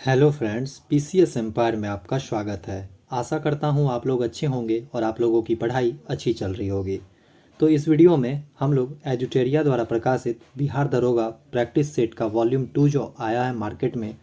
Hello friends, PCS empire में आपका स्वागत है। आशा करता हूँ आप लोग अच्छे होंगे और आप लोगों की पढ़ाई अच्छी चल रही होगी। तो इस वीडियो में हम लोग एजुटेरिया द्वारा प्रकाशित बिहार दरोगा प्रैक्टिस सेट का वॉल्यूम 2 जो आया है मार्केट में,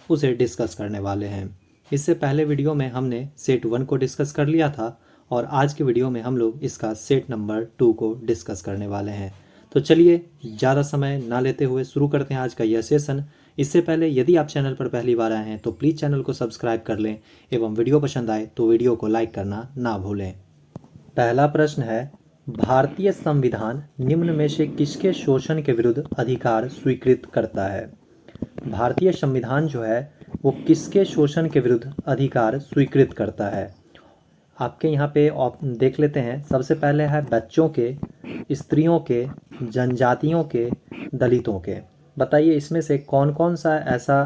उसे डिस्कस करने वाले हैं। इससे पहले वीडियो में हमने सेट 1 को डिस्कस कर लिया था और आज के वीडियो में हम लोग इसका सेट नंबर 2 को डिस्कस करने वाले हैं। तो चलिए ज़्यादा समय ना लेते हुए शुरू करते हैं आज का यह सेशन। इससे पहले यदि आप चैनल पर पहली बार आए हैं तो प्लीज़ चैनल को सब्सक्राइब कर लें एवं वीडियो पसंद आए तो वीडियो को लाइक करना ना भूलें। पहला प्रश्न है, भारतीय संविधान निम्न में से किसके शोषण के विरुद्ध अधिकार स्वीकृत करता है? भारतीय संविधान जो है वो किसके शोषण के विरुद्ध अधिकार स्वीकृत करता है? आपके यहाँ पे देख लेते हैं। सबसे पहले है बच्चों के, स्त्रियों के, जनजातियों के, दलितों के। बताइए इसमें से कौन कौन सा ऐसा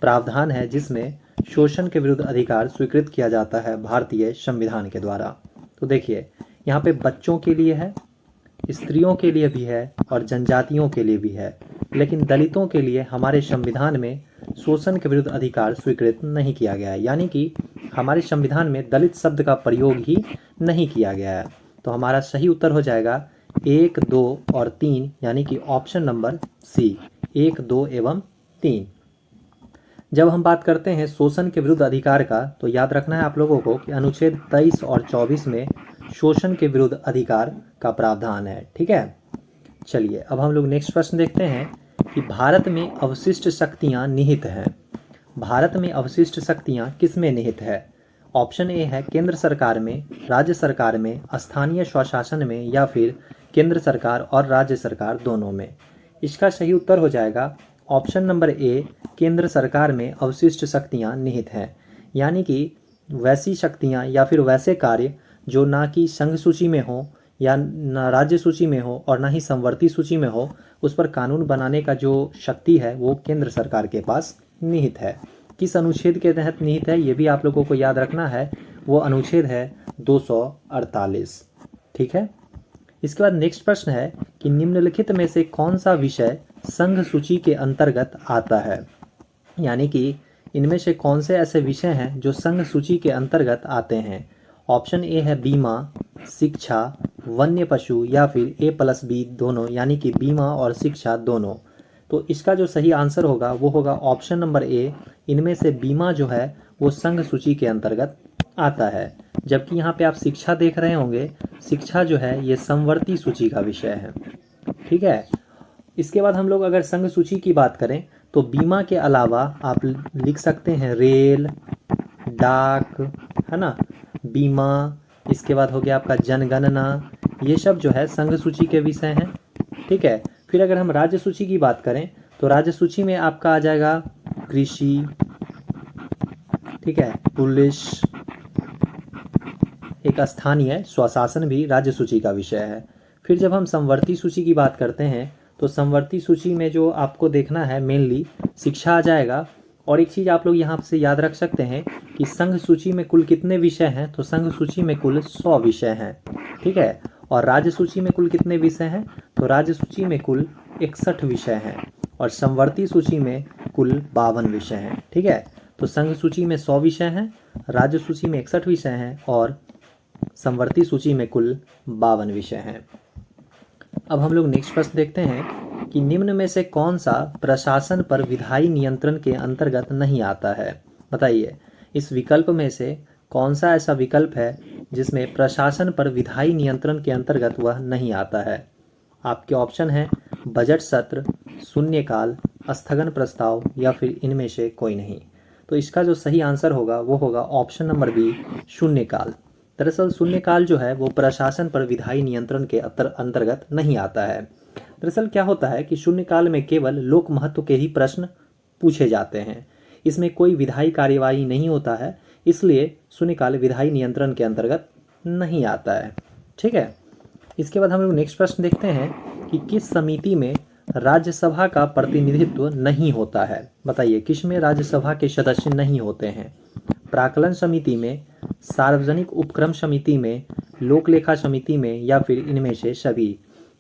प्रावधान है जिसमें शोषण के विरुद्ध अधिकार स्वीकृत किया जाता है भारतीय संविधान के द्वारा। तो देखिए यहाँ पे बच्चों के लिए है, स्त्रियों के लिए भी है और जनजातियों के लिए भी है, लेकिन दलितों के लिए हमारे संविधान में शोषण के विरुद्ध अधिकार स्वीकृत नहीं किया गया है। यानी कि हमारे संविधान में दलित शब्द का प्रयोग ही नहीं किया गया है। तो हमारा सही उत्तर हो जाएगा 1, 2 और 3, यानी कि ऑप्शन नंबर सी, 1, 2 एवं 3। जब हम बात करते हैं शोषण के विरुद्ध अधिकार का, तो याद रखना है आप लोगों को कि अनुच्छेद 23 और 24 में शोषण के विरुद्ध अधिकार का प्रावधान है। ठीक है, चलिए अब हम लोग नेक्स्ट प्रश्न देखते हैं कि भारत में अवशिष्ट शक्तियाँ निहित हैं। भारत में अवशिष्ट शक्तियाँ किस में निहित है? ऑप्शन ए है केंद्र सरकार में, राज्य सरकार में, स्थानीय स्वशासन में, या फिर केंद्र सरकार और राज्य सरकार दोनों में। इसका सही उत्तर हो जाएगा ऑप्शन नंबर ए, केंद्र सरकार में अवशिष्ट शक्तियाँ निहित हैं। यानी कि वैसी शक्तियाँ या फिर वैसे कार्य जो ना कि संघ सूची में हो या ना राज्य सूची में हो और ना ही समवर्ती सूची में हो, उस पर कानून बनाने का जो शक्ति है वो केंद्र सरकार के पास निहित है। किस अनुच्छेद के तहत निहित है ये भी आप लोगों को याद रखना है, वो अनुच्छेद है 248। ठीक है, इसके बाद नेक्स्ट प्रश्न है कि निम्नलिखित में से कौन सा विषय संघ सूची के अंतर्गत आता है? यानी कि इनमें से कौन से ऐसे विषय हैं जो संघ सूची के अंतर्गत आते हैं? ऑप्शन ए है बीमा, शिक्षा, वन्य पशु, या फिर A+B दोनों, यानी कि बीमा और शिक्षा दोनों। तो इसका जो सही आंसर होगा वो होगा ऑप्शन नंबर ए, इनमें से बीमा जो है वो संघ सूची के अंतर्गत आता है। जबकि यहाँ पे आप शिक्षा देख रहे होंगे, शिक्षा जो है ये समवर्ती सूची का विषय है। ठीक है, इसके बाद हम लोग अगर संघ सूची की बात करें तो बीमा के अलावा आप लिख सकते हैं रेल, डाक, है ना, बीमा। इसके बाद हो गया आपका जनगणना, ये सब जो है संघ सूची के विषय हैं। ठीक है, फिर अगर हम राज्य सूची की बात करें तो राज्य सूची में आपका आ जाएगा कृषि, ठीक है, पुलिस, एक स्थानीय स्वशासन भी राज्य सूची का विषय है। फिर जब हम समवर्ती सूची की बात करते हैं तो समवर्ती सूची में जो आपको देखना है मेनली शिक्षा आ जाएगा। और एक चीज़ आप लोग यहाँ से याद रख सकते हैं कि संघ सूची में कुल कितने विषय हैं, तो संघ सूची में कुल 100 विषय हैं। ठीक है, और राज्य सूची में कुल कितने विषय हैं, तो राज्य सूची में कुल 61 विषय हैं और समवर्ती सूची में कुल 52 विषय हैं। ठीक है, तो संघ सूची में 100 विषय हैं, राज्य सूची में 61 विषय हैं और समवर्ती सूची में कुल 52 विषय हैं। अब हम लोग नेक्स्ट प्रश्न देखते हैं कि निम्न में से कौन सा प्रशासन पर विधायी नियंत्रण के अंतर्गत नहीं आता है? बताइए इस विकल्प में से कौन सा ऐसा विकल्प है जिसमें प्रशासन पर विधायी नियंत्रण के अंतर्गत वह नहीं आता है? आपके ऑप्शन हैं बजट सत्र, शून्यकाल, स्थगन प्रस्ताव, या फिर इनमें से कोई नहीं। तो इसका जो सही आंसर होगा वो होगा ऑप्शन नंबर बी, शून्यकाल। दरअसल शून्यकाल जो है वो प्रशासन पर विधायी नियंत्रण के अंतर्गत नहीं आता है। दरअसल क्या होता है कि शून्यकाल में केवल लोक महत्व के ही प्रश्न पूछे जाते हैं, इसमें कोई विधायी कार्यवाही नहीं होता है, इसलिए शून्यकाल विधायी नियंत्रण के अंतर्गत नहीं आता है। ठीक है, इसके बाद हम लोग नेक्स्ट प्रश्न देखते हैं कि किस समिति में राज्यसभा का प्रतिनिधित्व नहीं होता है? बताइए किस में राज्यसभा के सदस्य नहीं होते हैं? प्राक्कलन समिति में, सार्वजनिक उपक्रम समिति में, लोक लेखा समिति में, या फिर इनमें से सभी।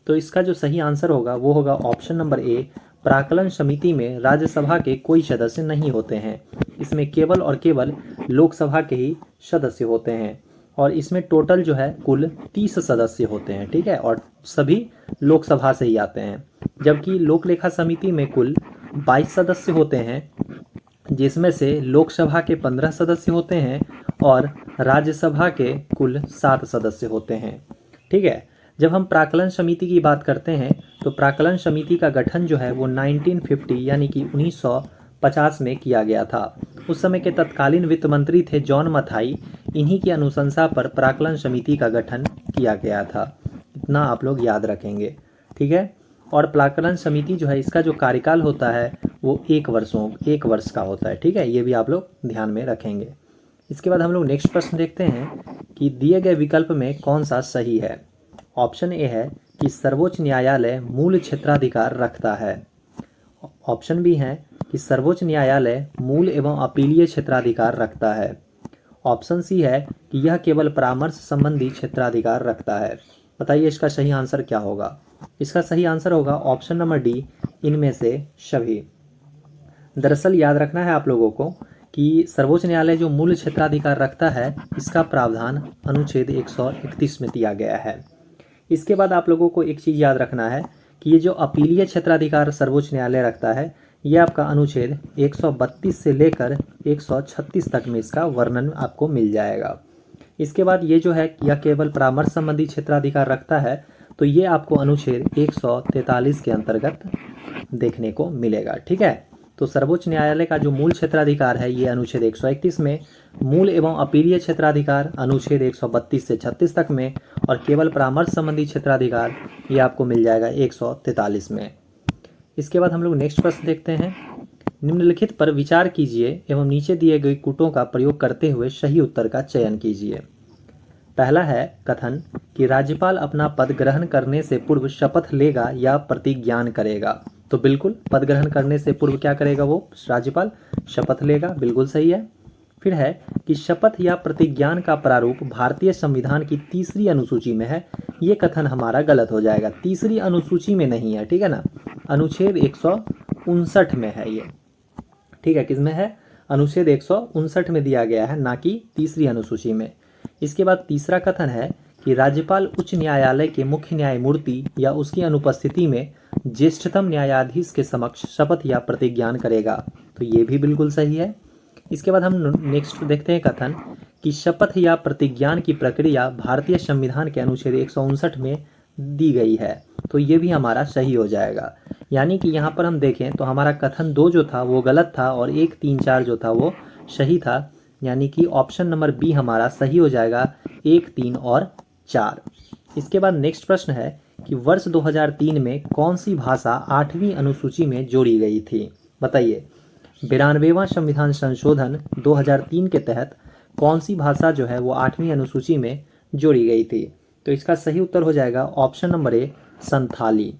तो इसका जो सही आंसर होगा वो होगा ऑप्शन नंबर ए, प्राक्कलन समिति में राज्यसभा के कोई सदस्य नहीं होते हैं। इसमें केवल और केवल लोकसभा के ही सदस्य होते हैं और इसमें टोटल जो है कुल 30 सदस्य होते हैं, ठीक है, और सभी लोकसभा से ही आते हैं। जबकि लोक लेखा समिति में कुल 22 सदस्य होते हैं, जिसमें से लोकसभा के 15 सदस्य होते हैं और राज्यसभा के कुल 7 सदस्य होते हैं, ठीक है। जब हम प्राक्कलन समिति की बात करते हैं तो प्राक्कलन समिति का गठन जो है वो 1950 यानी कि 1950 में किया गया था। उस समय के तत्कालीन वित्त मंत्री थे जॉन मथाई। इन्हीं की अनुशंसा पर प्राक्कलन समिति का गठन किया गया था। इतना आप लोग याद रखेंगे, ठीक है। और प्राक्कलन समिति जो है इसका जो कार्यकाल होता है वो 1 वर्ष का होता है, ठीक है, ये भी आप लोग ध्यान में रखेंगे। इसके बाद हम लोग नेक्स्ट प्रश्न देखते हैं कि दिए गए विकल्प में कौन सा सही है। ऑप्शन ए है कि सर्वोच्च न्यायालय मूल क्षेत्राधिकार रखता है। ऑप्शन बी है कि सर्वोच्च न्यायालय मूल एवं अपीलीय क्षेत्राधिकार रखता है। ऑप्शन सी है कि यह केवल परामर्श संबंधी क्षेत्राधिकार रखता है। बताइए इसका सही आंसर क्या होगा। इसका सही आंसर होगा ऑप्शन नंबर डी, इनमें से सभी। दरअसल याद रखना है आप लोगों को कि सर्वोच्च न्यायालय जो मूल क्षेत्राधिकार रखता है इसका प्रावधान अनुच्छेद 131 में दिया गया है। इसके बाद आप लोगों को एक चीज़ याद रखना है कि ये जो अपीलीय क्षेत्राधिकार सर्वोच्च न्यायालय रखता है ये आपका अनुच्छेद 132 से लेकर 136 तक में इसका वर्णन आपको मिल जाएगा। इसके बाद ये जो है यह केवल परामर्श संबंधी क्षेत्राधिकार रखता है तो ये आपको अनुच्छेद 143 के अंतर्गत देखने को मिलेगा, ठीक है। तो सर्वोच्च न्यायालय का जो मूल क्षेत्राधिकार है ये अनुच्छेद 131 में, मूल एवं अपीलीय क्षेत्राधिकार अनुच्छेद 132 से 36 तक में, और केवल परामर्श संबंधी क्षेत्राधिकार ये आपको मिल जाएगा 143 में। इसके बाद हम लोग नेक्स्ट प्रश्न देखते हैं। निम्नलिखित पर विचार कीजिए एवं नीचे दिए गए कूटों का प्रयोग करते हुए सही उत्तर का चयन कीजिए। पहला है कथन कि राज्यपाल अपना पद ग्रहण करने से पूर्व शपथ लेगा या प्रतिज्ञान करेगा। तो बिल्कुल पद ग्रहण करने से पूर्व क्या करेगा वो राज्यपाल, शपथ लेगा, बिल्कुल सही है। फिर है कि शपथ या प्रतिज्ञान का प्रारूप भारतीय संविधान की 3री अनुसूची में है। ये कथन हमारा गलत हो जाएगा, 3री अनुसूची में नहीं है, ठीक है ना, अनुच्छेद 159 में है ये, ठीक है। किसमें है, अनुच्छेद 159 में दिया गया है, ना कि 3री अनुसूची में। इसके बाद तीसरा कथन है कि राज्यपाल उच्च न्यायालय के मुख्य न्यायमूर्ति या उसकी अनुपस्थिति में ज्येष्ठतम न्यायाधीश के समक्ष शपथ या प्रतिज्ञान करेगा। तो ये भी बिल्कुल सही है। इसके बाद हम नेक्स्ट देखते हैं कथन कि शपथ या प्रतिज्ञान की प्रक्रिया भारतीय संविधान के अनुच्छेद 159 में दी गई है। तो ये भी हमारा सही हो जाएगा। यानी कि यहाँ पर हम देखें तो हमारा कथन 2 जो था वो गलत था और 1, 3, 4 जो था वो सही था। यानी कि ऑप्शन नंबर बी हमारा सही हो जाएगा, 1, 3 और 4। इसके बाद नेक्स्ट प्रश्न है कि वर्ष 2003 में कौन सी भाषा 8वीं अनुसूची में जोड़ी गई थी। बताइए 92वां संविधान संशोधन 2003 के तहत कौन सी भाषा जो है वो 8वीं अनुसूची में जोड़ी गई थी। तो इसका सही उत्तर हो जाएगा ऑप्शन नंबर ए, संथाली,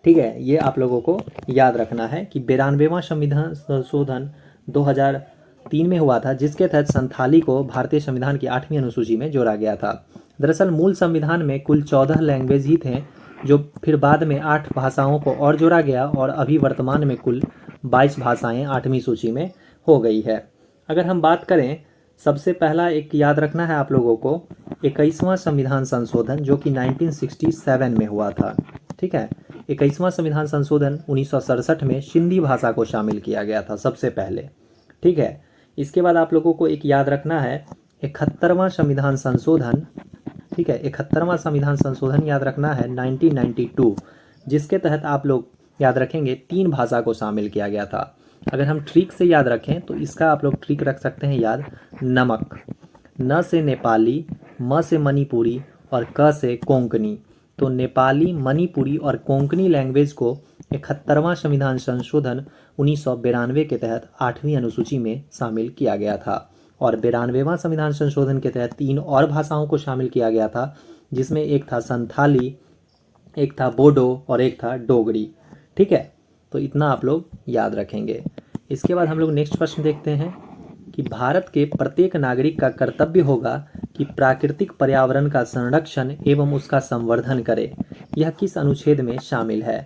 ठीक है। ये आप लोगों को याद रखना है कि 92वां संविधान संशोधन 2003 में हुआ था, जिसके तहत संथाली को भारतीय संविधान की 8वीं अनुसूची में जोड़ा गया था। दरअसल मूल संविधान में कुल 14 लैंग्वेज ही थे, जो फिर बाद में 8 भाषाओं को और जोड़ा गया और अभी वर्तमान में कुल 22 भाषाएं 8वीं सूची में हो गई है। अगर हम बात करें, सबसे पहला एक याद रखना है आप लोगों को 21वां संविधान संशोधन जो कि 1967 में हुआ था, ठीक है। 21वां संविधान संशोधन 1967 में सिंधी भाषा को शामिल किया गया था सबसे पहले, ठीक है। इसके बाद आप लोगों को एक याद रखना है 71वां संविधान संशोधन, ठीक है, 71वां संविधान संशोधन याद रखना है 1992, जिसके तहत आप लोग याद रखेंगे 3 भाषा को शामिल किया गया था। अगर हम ट्रिक से याद रखें तो इसका आप लोग ट्रिक रख सकते हैं याद, नमक, न से नेपाली, म से मणिपुरी और क से कोंकणी। तो नेपाली, मणिपुरी और कोंकणी लैंग्वेज को 71वां संविधान संशोधन 1992 के तहत 8वीं अनुसूची में शामिल किया गया था और 92वां संविधान संशोधन के तहत 3 और भाषाओं को शामिल किया गया था, जिसमें एक था संथाली, एक था बोडो और एक था डोगरी, ठीक है। तो इतना आप लोग याद रखेंगे। इसके बाद हम लोग नेक्स्ट प्रश्न देखते हैं कि भारत के प्रत्येक नागरिक का कर्तव्य होगा कि प्राकृतिक पर्यावरण का संरक्षण एवं उसका संवर्धन करे। यह किस अनुच्छेद में शामिल है।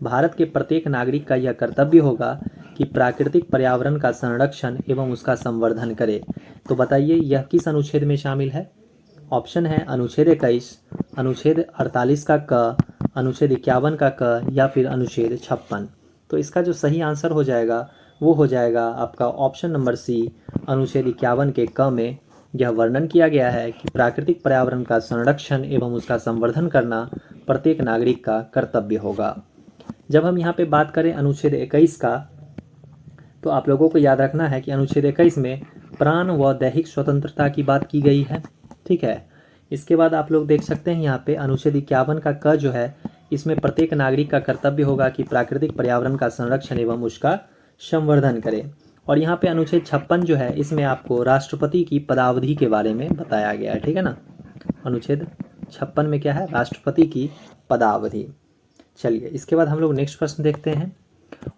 भारत के प्रत्येक नागरिक का यह कर्तव्य होगा कि कि प्राकृतिक पर्यावरण का संरक्षण एवं उसका संवर्धन करे। तो बताइए यह किस अनुच्छेद में शामिल है? ऑप्शन है अनुच्छेद 21, अनुच्छेद 48 का क, अनुच्छेद 51 का क या फिर अनुच्छेद 56। तो इसका जो सही आंसर हो जाएगा वो हो जाएगा आपका ऑप्शन नंबर सी, अनुच्छेद 51 के क में यह वर्णन किया गया है कि प्राकृतिक पर्यावरण का संरक्षण एवं उसका संवर्धन करना प्रत्येक नागरिक का कर्तव्य होगा। जब हम यहाँ पे बात करें अनुच्छेद 21 का, तो आप लोगों को याद रखना है कि अनुच्छेद 21 में प्राण व दैहिक स्वतंत्रता की बात की गई है। ठीक है, इसके बाद आप लोग देख सकते हैं यहाँ पे अनुच्छेद 51 का क जो है, इसमें प्रत्येक नागरिक का कर्तव्य होगा कि प्राकृतिक पर्यावरण का संरक्षण एवं उसका संवर्धन करे। और यहाँ पे अनुच्छेद 56 जो है, इसमें आपको राष्ट्रपति की पदावधि के बारे में बताया गया है। ठीक है ना, अनुच्छेद 56 में क्या है? राष्ट्रपति की पदावधि। चलिए इसके बाद हम लोग नेक्स्ट प्रश्न देखते हैं।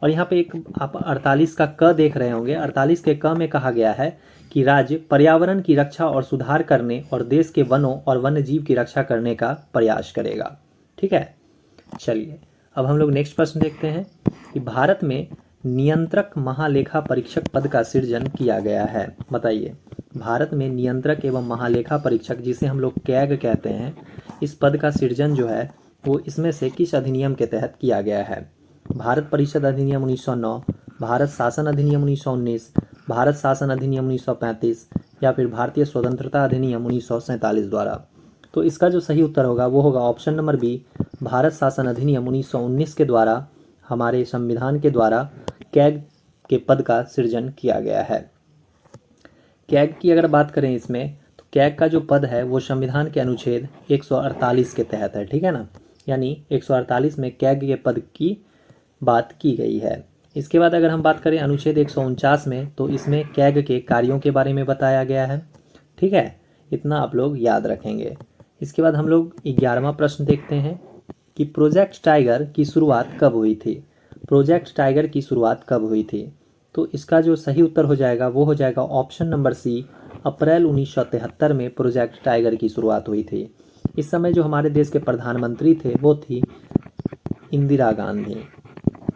और यहाँ पे एक आप 48 का क देख रहे होंगे। 48 के क में कहा गया है कि राज्य पर्यावरण की रक्षा और सुधार करने और देश के वनों और वन्य जीव की रक्षा करने का प्रयास करेगा। ठीक है, चलिए अब हम लोग नेक्स्ट प्रश्न देखते हैं कि भारत में नियंत्रक महालेखा परीक्षक पद का सृजन किया गया है। बताइए, भारत में नियंत्रक एवं महालेखा परीक्षक, जिसे हम लोग कैग कहते हैं, इस पद का सृजन जो है वो इसमें से किस अधिनियम के तहत किया गया है? भारत परिषद अधिनियम 1909, भारत शासन अधिनियम 1919, भारत शासन अधिनियम 1935 या फिर भारतीय स्वतंत्रता अधिनियम 1947 द्वारा। तो इसका जो सही उत्तर होगा वो होगा ऑप्शन नंबर बी, भारत शासन अधिनियम 1919 के द्वारा, हमारे संविधान के द्वारा कैग के पद का सृजन किया गया है। कैग की अगर बात करें इसमें, तो कैग का जो पद है वो संविधान के अनुच्छेद 148 के तहत है। ठीक है ना, यानी 148 में कैग के पद की बात की गई है। इसके बाद अगर हम बात करें अनुच्छेद 149 में, तो इसमें कैग के कार्यों के बारे में बताया गया है। ठीक है, इतना आप लोग याद रखेंगे। इसके बाद हम लोग 11वां प्रश्न देखते हैं कि प्रोजेक्ट टाइगर की शुरुआत कब हुई थी? प्रोजेक्ट टाइगर की शुरुआत कब हुई थी? तो इसका जो सही उत्तर हो जाएगा वो हो जाएगा ऑप्शन नंबर सी, अप्रैल 1973 में प्रोजेक्ट टाइगर की शुरुआत हुई थी। इस समय जो हमारे देश के प्रधानमंत्री थे वो थी इंदिरा गांधी।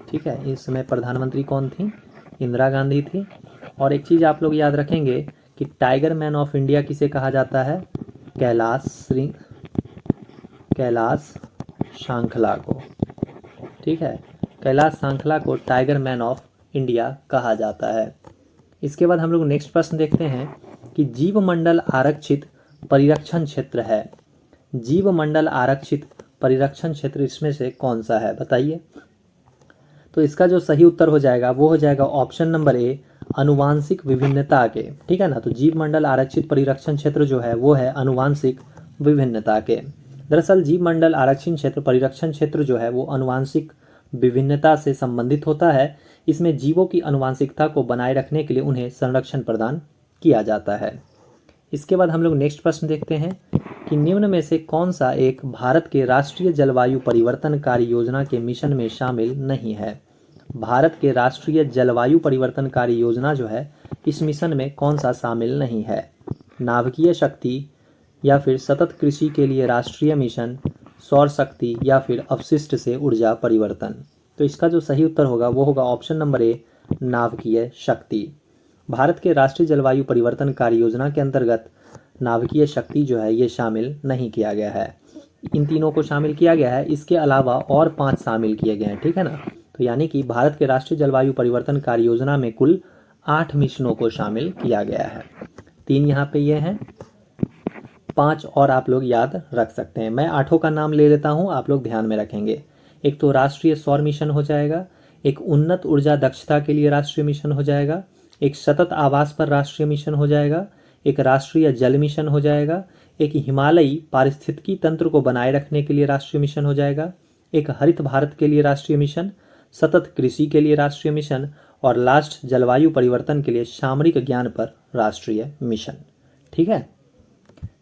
ठीक है, इस समय प्रधानमंत्री कौन थी? इंदिरा गांधी थी। और एक चीज़ आप लोग याद रखेंगे कि टाइगर मैन ऑफ इंडिया किसे कहा जाता है? कैलाश सांखला को। ठीक है, कैलाश सांखला को टाइगर मैन ऑफ इंडिया कहा जाता है। इसके बाद हम लोग नेक्स्ट प्रश्न देखते हैं कि जीवमंडल आरक्षित परिरक्षण क्षेत्र है। जीवमंडल आरक्षित परिरक्षण क्षेत्र इसमें से कौन सा है? बताइए। तो इसका जो सही उत्तर हो जाएगा वो हो जाएगा ऑप्शन नंबर ए, अनुवांशिक विभिन्नता के। ठीक है ना, तो जीवमंडल आरक्षित परिरक्षण क्षेत्र जो है वो है अनुवांशिक विभिन्नता के। दरअसल जीवमंडल आरक्षण क्षेत्र परिरक्षण क्षेत्र जो है वो अनुवांशिक विभिन्नता से संबंधित होता है। इसमें जीवों की अनुवांशिकता को बनाए रखने के लिए उन्हें संरक्षण प्रदान किया जाता है। इसके बाद हम लोग नेक्स्ट प्रश्न देखते हैं कि निम्न में से कौन सा एक भारत के राष्ट्रीय जलवायु परिवर्तन कार्य योजना के मिशन में शामिल नहीं है? भारत के राष्ट्रीय जलवायु परिवर्तन कार्य योजना जो है इस मिशन में कौन सा शामिल नहीं है? नाभिकीय शक्ति या फिर सतत कृषि के लिए राष्ट्रीय मिशन, सौर शक्ति या फिर अपशिष्ट से ऊर्जा परिवर्तन। तो इसका जो सही उत्तर होगा वो होगा ऑप्शन नंबर ए, नाभिकीय शक्ति। भारत के राष्ट्रीय जलवायु परिवर्तन कार्य योजना के अंतर्गत नाभिकीय शक्ति जो है ये शामिल नहीं किया गया है। इन तीनों को शामिल किया गया है, इसके अलावा और 5 शामिल किए गए हैं। ठीक है ना, तो यानी कि भारत के राष्ट्रीय जलवायु परिवर्तन कार्य योजना में कुल 8 मिशनों को शामिल किया गया है। 3 यहाँ पे ये हैं, 5 और आप लोग याद रख सकते हैं। मैं 8 का नाम ले लेता हूँ, आप लोग ध्यान में रखेंगे। एक तो राष्ट्रीय सौर मिशन हो जाएगा, एक उन्नत ऊर्जा दक्षता के लिए राष्ट्रीय मिशन हो जाएगा, एक सतत आवास पर राष्ट्रीय मिशन हो जाएगा, एक राष्ट्रीय जल मिशन हो जाएगा, एक हिमालयी पारिस्थितिकी तंत्र को बनाए रखने के लिए राष्ट्रीय मिशन हो जाएगा, एक हरित भारत के लिए राष्ट्रीय मिशन, सतत कृषि के लिए राष्ट्रीय मिशन और लास्ट जलवायु परिवर्तन के लिए सामरिक ज्ञान पर राष्ट्रीय मिशन। ठीक है,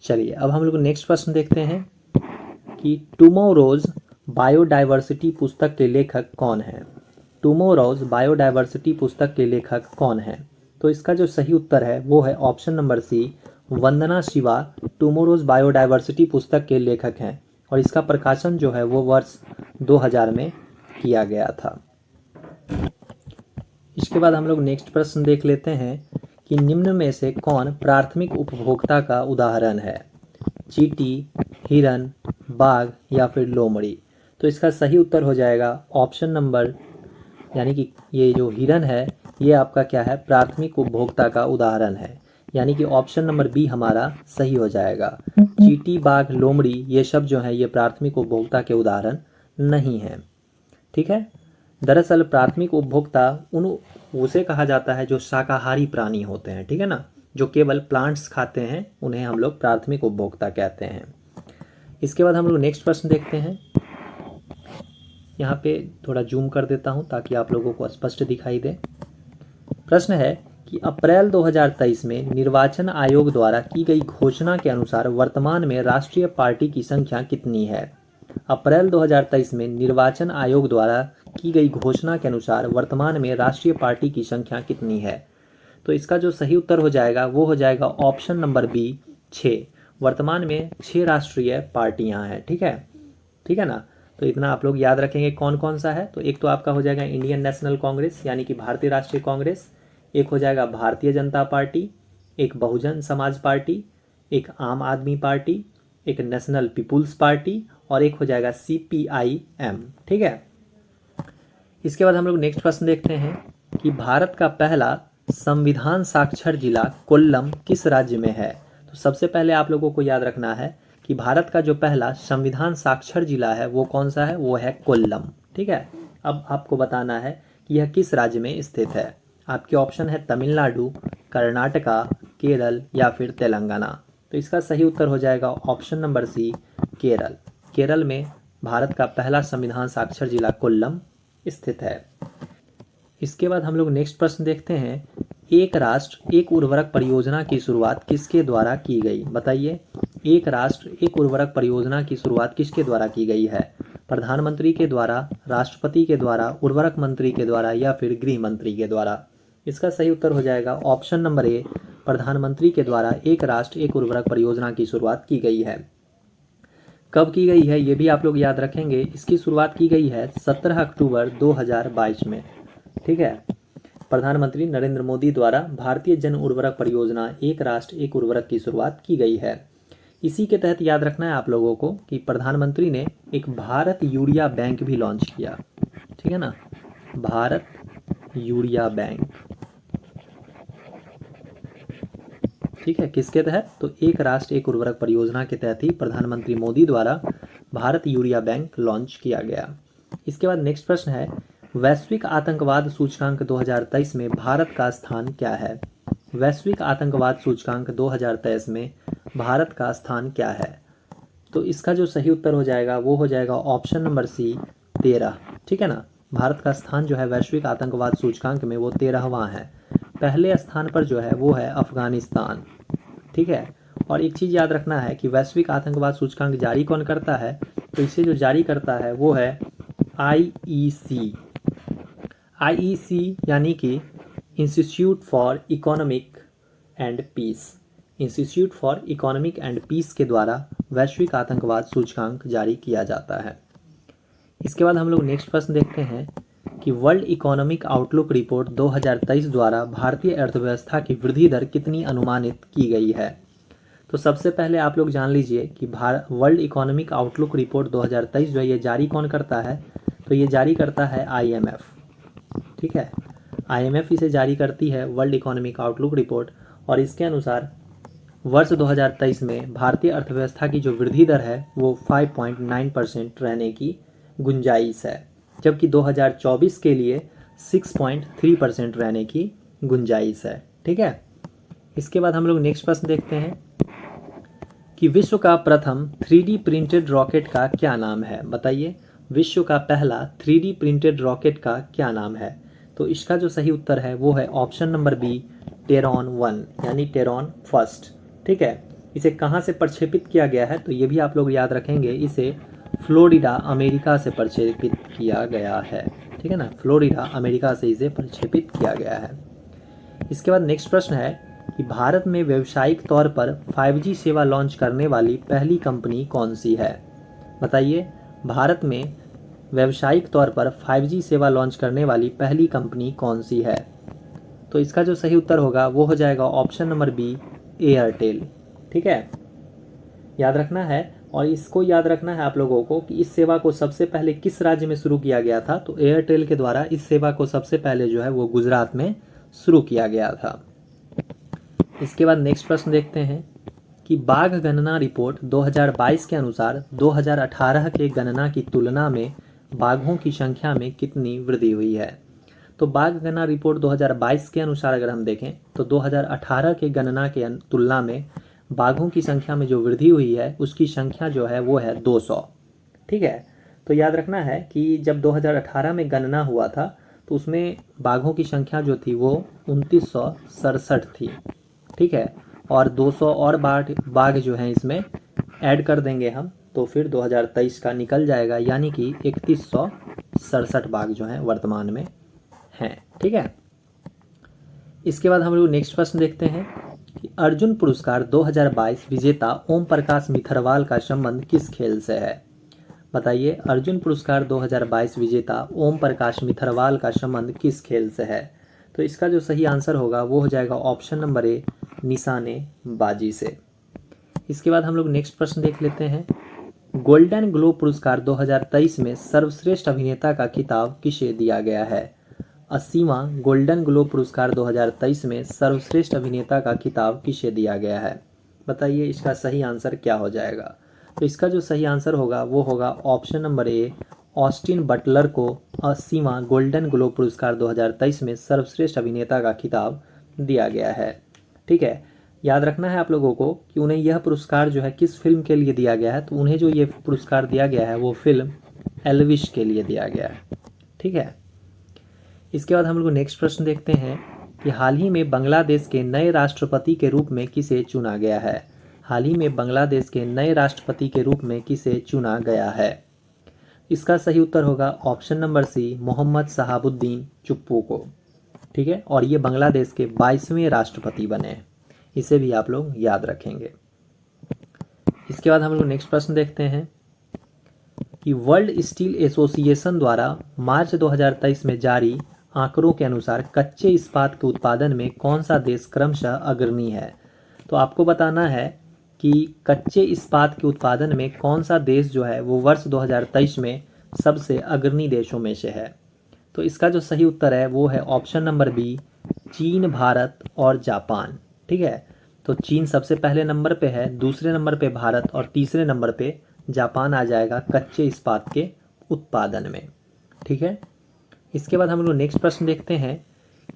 चलिए अब हम लोग नेक्स्ट प्रश्न देखते हैं कि टुमोरोज बायोडाइवर्सिटी पुस्तक के लेखक कौन हैं? टुमोरोज बायोडाइवर्सिटी पुस्तक के लेखक कौन हैं? तो इसका जो सही उत्तर है वो है ऑप्शन नंबर सी, वंदना शिवा टुमोरोज बायोडाइवर्सिटी पुस्तक के लेखक हैं और इसका प्रकाशन जो है वो वर्ष 2000 में किया गया था। इसके बाद हम लोग नेक्स्ट प्रश्न देख लेते हैं कि निम्न में से कौन प्राथमिक उपभोक्ता का उदाहरण है? चींटी, हिरन, बाघ या फिर लोमड़ी। तो इसका सही उत्तर हो जाएगा ऑप्शन नंबर, यानी कि ये जो हिरन है ये आपका क्या है, प्राथमिक उपभोक्ता का उदाहरण है। यानी कि ऑप्शन नंबर बी हमारा सही हो जाएगा। चींटी, बाघ, लोमड़ी ये सब जो है ये प्राथमिक उपभोक्ता के उदाहरण नहीं है। ठीक है। दरअसल प्राथमिक उपभोक्ता उसे कहा जाता है जो शाकाहारी प्राणी होते हैं, ठीक है ना, जो केवल प्लांट्स खाते हैं, उन्हें हम लोग प्राथमिक उपभोक्ता कहते हैं। इसके बाद हम लोग नेक्स्ट प्रश्न देखते हैं। यहाँ पे थोड़ा जूम कर देता हूँ ताकि आप लोगों को स्पष्ट दिखाई दे। प्रश्न है कि अप्रैल 2023 में निर्वाचन आयोग द्वारा की गई घोषणा के अनुसार वर्तमान में राष्ट्रीय पार्टी की संख्या कितनी है? अप्रैल 2023 में निर्वाचन आयोग द्वारा की गई घोषणा के अनुसार वर्तमान में राष्ट्रीय पार्टी की संख्या कितनी है? तो इसका जो सही उत्तर हो जाएगा वो हो जाएगा ऑप्शन नंबर बी 6। वर्तमान में 6 राष्ट्रीय पार्टियां हैं। ठीक है ना। तो इतना आप लोग याद रखेंगे कौन कौन सा है। तो एक तो आपका हो जाएगा इंडियन नेशनल कांग्रेस यानी कि भारतीय राष्ट्रीय कांग्रेस, एक हो जाएगा भारतीय जनता पार्टी, एक बहुजन समाज पार्टी, एक आम आदमी पार्टी, एक नेशनल पीपुल्स पार्टी और एक हो जाएगा CPIM। ठीक है। इसके बाद हम लोग नेक्स्ट प्रश्न देखते हैं कि भारत का पहला संविधान साक्षर जिला कोल्लम किस राज्य में है? तो सबसे पहले आप लोगों को याद रखना है कि भारत का जो पहला संविधान साक्षर जिला है वो कौन सा है, वो है कोल्लम। ठीक है। अब आपको बताना है कि यह किस राज्य में स्थित है। आपके ऑप्शन है तमिलनाडु, कर्नाटका, केरल या फिर तेलंगाना। तो इसका सही उत्तर हो जाएगा option number C, Kerala. Kerala में भारत का पहला संविधान साक्षर जिला कोल्लम स्थित है। इसके बाद हम लोग नेक्स्ट प्रश्न देखते हैं, एक राष्ट्र एक उर्वरक परियोजना की शुरुआत किसके द्वारा की गई? बताइए, एक राष्ट्र एक उर्वरक परियोजना की शुरुआत किसके द्वारा की गई है? प्रधानमंत्री के द्वारा, राष्ट्रपति के द्वारा, उर्वरक मंत्री के द्वारा या फिर गृह मंत्री के द्वारा? इसका सही उत्तर हो जाएगा ऑप्शन नंबर ए, प्रधानमंत्री के द्वारा एक राष्ट्र एक उर्वरक परियोजना की शुरुआत की गई है। कब की गई है ये भी आप लोग याद रखेंगे। इसकी शुरुआत की गई है 17 अक्टूबर 2022 में। ठीक है। प्रधानमंत्री नरेंद्र मोदी द्वारा भारतीय जन उर्वरक परियोजना एक राष्ट्र एक उर्वरक की शुरुआत की गई है। इसी के तहत याद रखना है आप लोगों को कि प्रधानमंत्री ने एक भारत यूरिया बैंक भी लॉन्च किया। ठीक है ना, भारत यूरिया बैंक। ठीक है, किसके तहत? तो एक राष्ट्र एक उर्वरक परियोजना के तहत ही प्रधानमंत्री मोदी द्वारा भारत यूरिया बैंक लॉन्च किया गया। इसके बाद नेक्स्ट प्रश्न है, वैश्विक आतंकवाद सूचकांक 2023 में भारत का स्थान क्या है? वैश्विक आतंकवाद सूचकांक 2023 में भारत का स्थान क्या है? तो इसका जो सही उत्तर हो जाएगा वो हो जाएगा ऑप्शन नंबर सी, 13। ठीक है ना। भारत का स्थान जो है वैश्विक आतंकवाद सूचकांक में वो 13वां है। पहले स्थान पर जो है वो है अफगानिस्तान। ठीक है। और एक चीज़ याद रखना है कि वैश्विक आतंकवाद सूचकांक जारी कौन करता है? तो इसे जो जारी करता है वो है IEC। IEC यानी कि institute for economic and peace. Institute for economic and peace के द्वारा वैश्विक आतंकवाद सूचकांक जारी किया जाता है। इसके बाद हम लोग नेक्स्ट प्रश्न देखते हैं कि वर्ल्ड इकोनॉमिक आउटलुक रिपोर्ट 2023 द्वारा भारतीय अर्थव्यवस्था की वृद्धि दर कितनी अनुमानित की गई है? तो सबसे पहले आप लोग जान लीजिए कि वर्ल्ड इकोनॉमिक आउटलुक रिपोर्ट 2023 जो है ये जारी कौन करता है? तो ये जारी करता है IMF। ठीक है, IMF इसे जारी करती है वर्ल्ड इकोनॉमिक आउटलुक रिपोर्ट। और इसके अनुसार वर्ष 2023 में भारतीय अर्थव्यवस्था की जो वृद्धि दर है वो 5.9% रहने की गुंजाइश है, जबकि 2024 के लिए 6.3% रहने की गुंजाइश है। ठीक है। इसके बाद हम लोग नेक्स्ट प्रश्न देखते हैं कि विश्व का प्रथम 3D प्रिंटेड रॉकेट का क्या नाम है? बताइए, विश्व का पहला 3D प्रिंटेड रॉकेट का क्या नाम है? तो इसका जो सही उत्तर है वो है ऑप्शन नंबर बी, टेरॉन 1 यानी टेरॉन फर्स्ट। ठीक है। इसे कहाँ से प्रक्षेपित किया गया है? तो ये भी आप लोग याद रखेंगे, इसे फ्लोरिडा अमेरिका से प्रक्षेपित किया गया है। ठीक है ना, फ्लोरिडा अमेरिका से इसे प्रक्षेपित किया गया है। इसके बाद नेक्स्ट प्रश्न है कि भारत में व्यावसायिक तौर पर 5G सेवा लॉन्च करने वाली पहली कंपनी कौन सी है? बताइए, भारत में व्यावसायिक तौर पर 5G सेवा लॉन्च करने वाली पहली कंपनी कौन सी है? तो इसका जो सही उत्तर होगा वो हो जाएगा ऑप्शन नंबर बी, एयरटेल। ठीक है, याद रखना है। और इसको याद रखना है आप लोगों को कि इस सेवा को सबसे पहले किस राज्य में शुरू किया गया था। तो एयरटेल के द्वारा इस सेवा को सबसे पहले जो है वो गुजरात में शुरू किया गया था। इसके बाद नेक्स्ट प्रश्न देखते हैं कि बाघ गणना रिपोर्ट 2022 के अनुसार 2018 के गणना की तुलना में बाघों की संख्या में कितनी वृद्धि हुई है? तो बाघ गणना रिपोर्ट 2022 के अनुसार अगर हम देखें तो 2018 के गणना के तुलना में बाघों की संख्या में जो वृद्धि हुई है उसकी संख्या जो है वो है 200। ठीक है, तो याद रखना है कि जब 2018 में गणना हुआ था तो उसमें बाघों की संख्या जो थी वो 2967 थी। ठीक है, और 200 और बाघ जो हैं इसमें ऐड कर देंगे हम तो फिर 2023 का निकल जाएगा, यानी कि 3167 बाघ जो हैं वर्तमान में हैं। ठीक है, इसके बाद हम लोग नेक्स्ट प्रश्न देखते हैं कि अर्जुन पुरस्कार 2022 विजेता ओम प्रकाश मिथरवाल का संबंध किस खेल से है? बताइए, अर्जुन पुरस्कार 2022 विजेता ओम प्रकाश मिथरवाल का संबंध किस खेल से है? तो इसका जो सही आंसर होगा वो हो जाएगा ऑप्शन नंबर ए, निशानेबाजी से। इसके बाद हम लोग नेक्स्ट प्रश्न देख लेते हैं। गोल्डन ग्लोब पुरस्कार 2023 में सर्वश्रेष्ठ अभिनेता का खिताब किसे दिया गया है? 80वां गोल्डन ग्लोब पुरस्कार 2023 में सर्वश्रेष्ठ अभिनेता का खिताब किसे दिया गया है? बताइए इसका सही आंसर क्या हो जाएगा? तो इसका जो सही आंसर होगा वो होगा option number A, Austin Butler को 80वां गोल्डन ग्लोब पुरस्कार 2023 में सर्वश्रेष्ठ अभिनेता का खिताब दिया गया है। ठीक है, याद रखना है आप लोगों को कि उन्हें यह पुरस्कार जो है किस फिल्म के लिए दिया गया है। तो उन्हें जो ये पुरस्कार दिया गया है वो फिल्म एल्विश के लिए दिया गया है। ठीक है, इसके बाद हम लोग नेक्स्ट प्रश्न देखते हैं कि हाल ही में बांग्लादेश के नए राष्ट्रपति के रूप में किसे चुना गया है? हाल ही में बांग्लादेश के नए राष्ट्रपति के रूप में किसे चुना गया है? इसका सही उत्तर होगा option number C, Mohammad Shahabuddin Chuppu को। ठीक है, और ये बांग्लादेश के 22वें राष्ट्रपति बने। इसे भी आप लोग याद रखेंगे। इसके बाद हम लोग नेक्स्ट प्रश्न देखते हैं कि वर्ल्ड स्टील एसोसिएशन द्वारा मार्च 2023 में जारी आंकड़ों के अनुसार कच्चे इस्पात के उत्पादन में कौन सा देश क्रमशः अग्रणी है? तो आपको बताना है कि कच्चे इस्पात के उत्पादन में कौन सा देश जो है वो वर्ष 2023 में सबसे अग्रणी देशों में से है। तो इसका जो सही उत्तर है वो है ऑप्शन नंबर बी, चीन, भारत और जापान। ठीक है, तो चीन सबसे पहले नंबर पे है, दूसरे नंबर पे भारत और तीसरे नंबर पे जापान आ जाएगा कच्चे इस्पात के उत्पादन में। ठीक है, इसके बाद हम लोग नेक्स्ट प्रश्न देखते हैं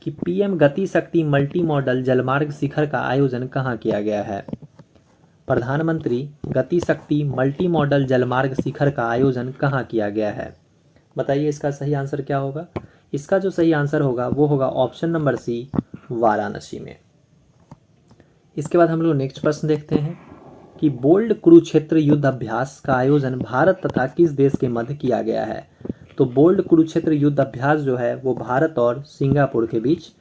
कि पीएम गति शक्ति मल्टी मॉडल जलमार्ग शिखर का आयोजन कहाँ किया गया है? प्रधानमंत्री गति शक्ति मल्टी मॉडल जलमार्ग शिखर का आयोजन कहाँ किया गया है? बताइए इसका सही आंसर क्या होगा? इसका जो सही आंसर होगा वो होगा ऑप्शन नंबर सी, वाराणसी में। इसके बाद हम लोग नेक्स्ट प्रश्न देखते हैं कि बोल्ड कुरुक्षेत्र युद्ध अभ्यास का आयोजन भारत तथा किस देश के मध्य किया गया है? तो बोल्ड कुरुक्षेत्र युद्ध अभ्यास जो है वो भारत और सिंगापुर के बीच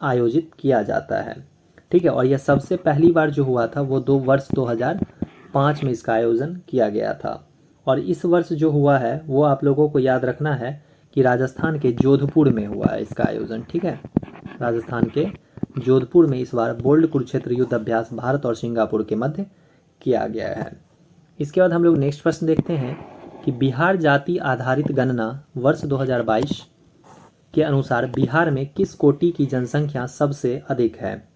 आयोजित किया जाता है। ठीक है, और यह सबसे पहली बार जो हुआ था वो वर्ष 2005 में इसका आयोजन किया गया था। और इस वर्ष जो हुआ है वो आप लोगों को याद रखना है कि राजस्थान के जोधपुर में हुआ है इसका आयोजन। ठीक है, राजस्थान के जोधपुर में इस बार बोल्ड कुरुक्षेत्र युद्ध अभ्यास भारत और सिंगापुर के मध्य किया गया है। इसके बाद हम लोग नेक्स्ट प्रश्न देखते हैं कि बिहार जाति आधारित गणना वर्ष 2022 के अनुसार बिहार में किस कोटि की जनसंख्या सबसे अधिक है?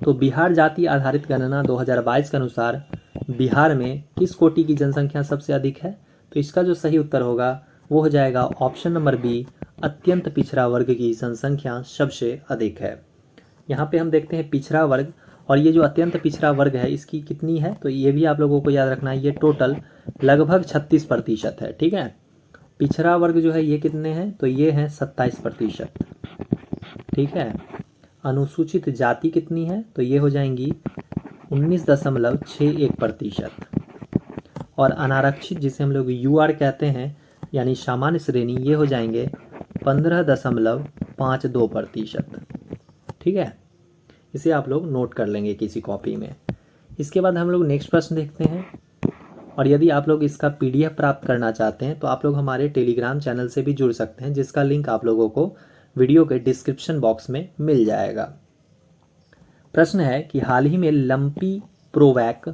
तो बिहार जाति आधारित गणना 2022 के अनुसार बिहार में किस कोटि की जनसंख्या सबसे अधिक है? तो इसका जो सही उत्तर होगा वो हो जाएगा ऑप्शन नंबर बी, अत्यंत पिछड़ा वर्ग की जनसंख्या सबसे अधिक है। यहाँ पे हम देखते हैं पिछड़ा वर्ग, और ये जो अत्यंत पिछड़ा वर्ग है इसकी कितनी है? तो ये भी आप लोगों को याद रखना है, ये टोटल लगभग 36% है। ठीक है, पिछड़ा वर्ग जो है ये कितने हैं? तो ये हैं 27%। ठीक है, अनुसूचित जाति कितनी है? तो ये हो जाएंगी 19.61%। और अनारक्षित जिसे हम लोग यूआर कहते हैं यानी सामान्य श्रेणी, ये हो जाएंगे 15.52%। ठीक है, इसे आप लोग नोट कर लेंगे किसी कॉपी में। इसके बाद हम लोग नेक्स्ट प्रश्न देखते हैं और यदि आप लोग इसका PDF प्राप्त करना चाहते हैं तो आप लोग हमारे टेलीग्राम चैनल से भी जुड़ सकते हैं, जिसका लिंक आप लोगों को वीडियो के डिस्क्रिप्शन बॉक्स में मिल जाएगा। प्रश्न है कि हाल ही में लंपी प्रोवैक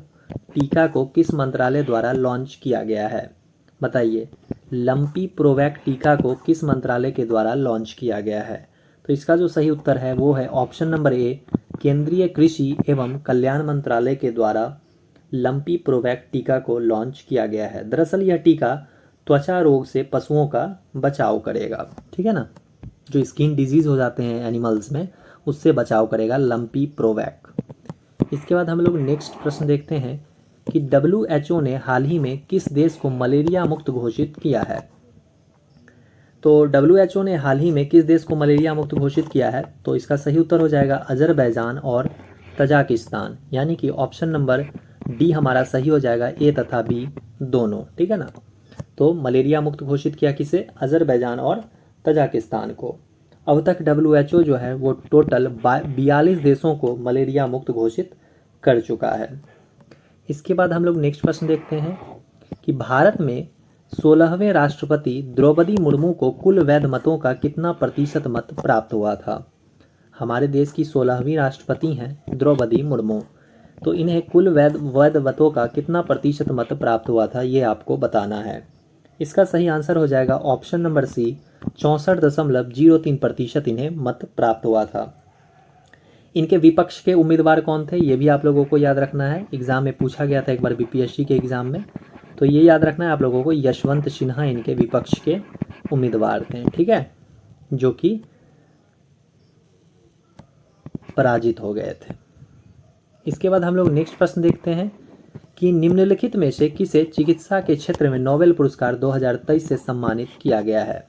टीका को किस मंत्रालय द्वारा लॉन्च किया गया है? बताइए, लंपी प्रोवैक टीका को किस मंत्रालय के द्वारा लॉन्च किया गया है? तो इसका जो सही उत्तर है वो है ऑप्शन नंबर ए, केंद्रीय कृषि एवं कल्याण मंत्रालय के द्वारा लंपी प्रोवैक टीका को लॉन्च किया गया है। दरअसल यह टीका त्वचा रोग से पशुओं का बचाव करेगा, ठीक है ना, जो स्किन डिजीज हो जाते हैं एनिमल्स में उससे बचाव करेगा लंपी प्रोवैक। इसके बाद हम लोग नेक्स्ट प्रश्न देखते हैं कि WHO ने हाल ही में किस देश को मलेरिया मुक्त घोषित किया है? तो WHO ने हाल ही में किस देश को मलेरिया मुक्त घोषित किया है? तो इसका सही उत्तर हो जाएगा अजरबैजान और तजाकिस्तान, यानी कि ऑप्शन नंबर डी हमारा सही हो जाएगा, ए तथा बी दोनों, ठीक है ना। तो मलेरिया मुक्त घोषित किया किसे? अजरबैजान और तजाकिस्तान को। अब तक WHO जो है वो टोटल 42 देशों को मलेरिया मुक्त घोषित कर चुका है। इसके बाद हम लोग नेक्स्ट प्रश्न देखते हैं कि भारत में 16वें राष्ट्रपति द्रौपदी मुर्मू को कुल वैध मतों का कितना प्रतिशत मत प्राप्त हुआ था? हमारे देश की 16वीं राष्ट्रपति हैं द्रौपदी मुर्मू, तो इन्हें कुल वैध मतों का कितना प्रतिशत मत प्राप्त हुआ था ये आपको बताना है। इसका सही आंसर हो जाएगा ऑप्शन नंबर सी, 64.03% इन्हें मत प्राप्त हुआ था। इनके विपक्ष के उम्मीदवार कौन थे ये भी आप लोगों को याद रखना है, एग्जाम में पूछा गया था एक बार BPSC के एग्जाम में, तो ये याद रखना है आप लोगों को, यशवंत सिन्हा इनके विपक्ष के उम्मीदवार थे, ठीक है, जो कि पराजित हो गए थे। इसके बाद हम लोग नेक्स्ट प्रश्न देखते हैं कि निम्नलिखित में से किसे चिकित्सा के क्षेत्र में नोबेल पुरस्कार 2023 से सम्मानित किया गया है?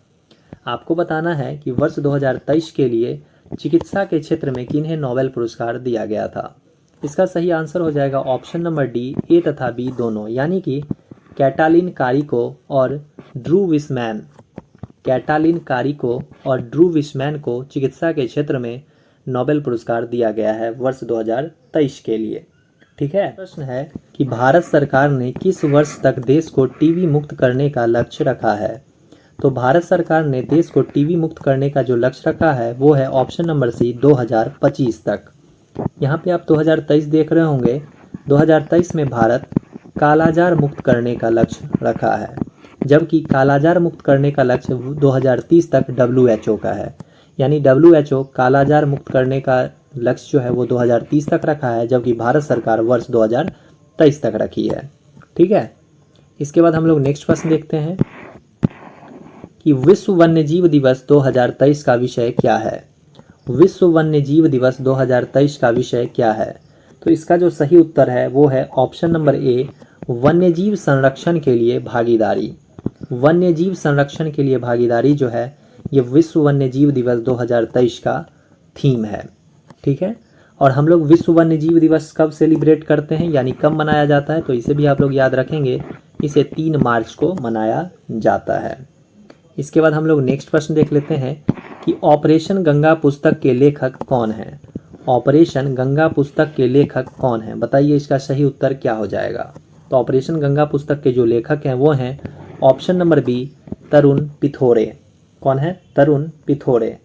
आपको बताना है कि वर्ष 2023 के लिए चिकित्सा के क्षेत्र में किन्हें नोबेल पुरस्कार दिया गया था। इसका सही आंसर हो जाएगा ऑप्शन नंबर डी, ए तथा बी दोनों, यानी कि कैटालिन कारिको और ड्रू विसमैन। कैटालिन कारिको और ड्रू विसमैन को चिकित्सा के क्षेत्र में नोबेल पुरस्कार दिया गया है वर्ष 2023 के लिए, ठीक है। प्रश्न है कि भारत सरकार ने किस वर्ष तक देश को टीबी मुक्त करने का लक्ष्य रखा है? तो भारत सरकार ने देश को टीबी मुक्त करने का जो लक्ष्य रखा है वो है ऑप्शन नंबर सी, 2025 तक। यहाँ पे आप 2023 देख रहे होंगे, 2023 में भारत कालाजार मुक्त करने का लक्ष्य रखा है, जबकि कालाजार मुक्त करने का लक्ष्य 2030 तक WHO का है, यानी WHO कालाजार मुक्त करने का लक्ष्य जो है वो 2030 तक रखा है, जबकि भारत सरकार वर्ष 2023 तक रखी है, ठीक है। इसके बाद हम लोग नेक्स्ट प्रश्न देखते हैं कि विश्व वन्यजीव दिवस 2023 का विषय क्या है? विश्व वन्यजीव दिवस 2023 का विषय क्या है? तो इसका जो सही उत्तर है वो है ऑप्शन नंबर ए, वन्यजीव संरक्षण के लिए भागीदारी। वन्यजीव संरक्षण के लिए भागीदारी जो है ये विश्व वन्यजीव दिवस 2023 का थीम है, ठीक है। और हम लोग विश्व वन्यजीव दिवस कब सेलिब्रेट करते हैं, यानी कब मनाया जाता है, तो इसे भी आप लोग याद रखेंगे, इसे 3 मार्च को मनाया जाता है। इसके बाद हम लोग नेक्स्ट प्रश्न देख लेते हैं कि ऑपरेशन गंगा पुस्तक के लेखक कौन हैं? ऑपरेशन गंगा पुस्तक के लेखक कौन हैं? बताइए इसका सही उत्तर क्या हो जाएगा? तो ऑपरेशन गंगा पुस्तक के जो लेखक हैं वो हैं ऑप्शन नंबर बी, तरुण पिथोड़े। कौन है? तरुण पिथोड़े।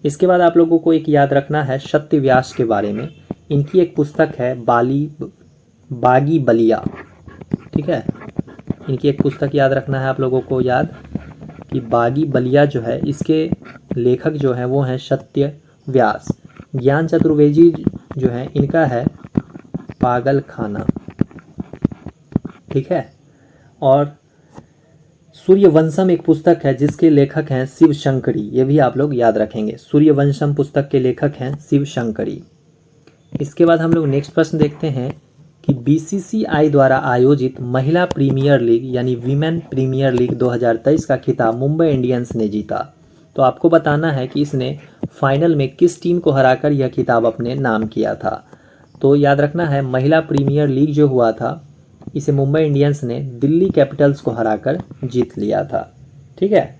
इसके बाद आप लोगों को एक याद रखना है सत्य व्यास के बारे में। इनकी एक पुस्तक है बागी बलिया, ठीक है। इनकी एक पुस्तक याद रखना है आप लोगों को याद कि बागी बलिया जो है, इसके लेखक जो हैं वो हैं सत्य व्यास। ज्ञान चतुर्वेदी जो है इनका है पागल खाना, ठीक है। और सूर्यवंशम एक पुस्तक है जिसके लेखक हैं शिव शंकरी, ये भी आप लोग याद रखेंगे। सूर्यवंशम पुस्तक के लेखक हैं शिव शंकरी। इसके बाद हम लोग नेक्स्ट प्रश्न देखते हैं कि BCCI द्वारा आयोजित महिला प्रीमियर लीग यानी वीमेन प्रीमियर लीग 2023 का खिताब मुंबई इंडियंस ने जीता। तो आपको बताना है कि इसने फाइनल में किस टीम को हराकर यह खिताब अपने नाम किया था। तो याद रखना है महिला प्रीमियर लीग जो हुआ था इसे मुंबई इंडियंस ने दिल्ली कैपिटल्स को हराकर जीत लिया था, ठीक है।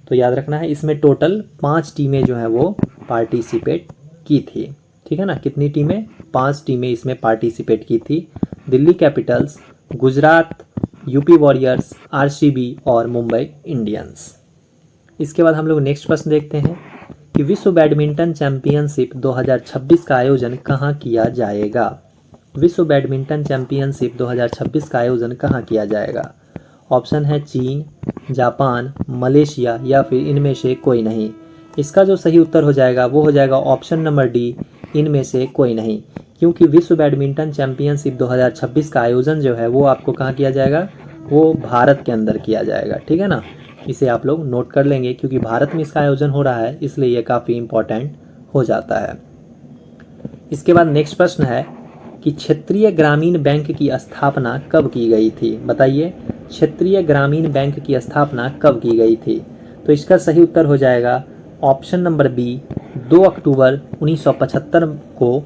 तो याद रखना है इसमें टोटल 5 टीमें जो है वो पार्टिसिपेट की थी, ठीक है ना। कितनी टीमें? 5 टीमें इसमें पार्टिसिपेट की थी। Delhi Capitals, Gujarat UP warriors, RCB और मुंबई इंडियंस। इसके बाद हम लोग नेक्स्ट प्रश्न देखते हैं कि विश्व बैडमिंटन चैंपियनशिप 2026 का आयोजन कहाँ किया जाएगा। विश्व बैडमिंटन चैंपियनशिप 2026 का आयोजन कहाँ किया जाएगा। ऑप्शन है चीन, जापान, मलेशिया या फिर इनमें से कोई नहीं। इसका जो सही उत्तर हो जाएगा वो हो जाएगा ऑप्शन नंबर डी, इनमें से कोई नहीं। क्योंकि विश्व बैडमिंटन चैंपियनशिप 2026 का आयोजन जो है वो आपको कहाँ किया जाएगा, वो भारत के अंदर किया जाएगा। ठीक है ना, इसे आप लोग नोट कर लेंगे क्योंकि भारत में इसका आयोजन हो रहा है, इसलिए ये काफ़ी इम्पोर्टेंट हो जाता है। इसके बाद नेक्स्ट प्रश्न है कि क्षेत्रीय ग्रामीण बैंक की स्थापना कब की गई थी। बताइए, क्षेत्रीय ग्रामीण बैंक की स्थापना कब की गई थी। तो इसका सही उत्तर हो जाएगा ऑप्शन नंबर बी, 2 अक्टूबर 1975 को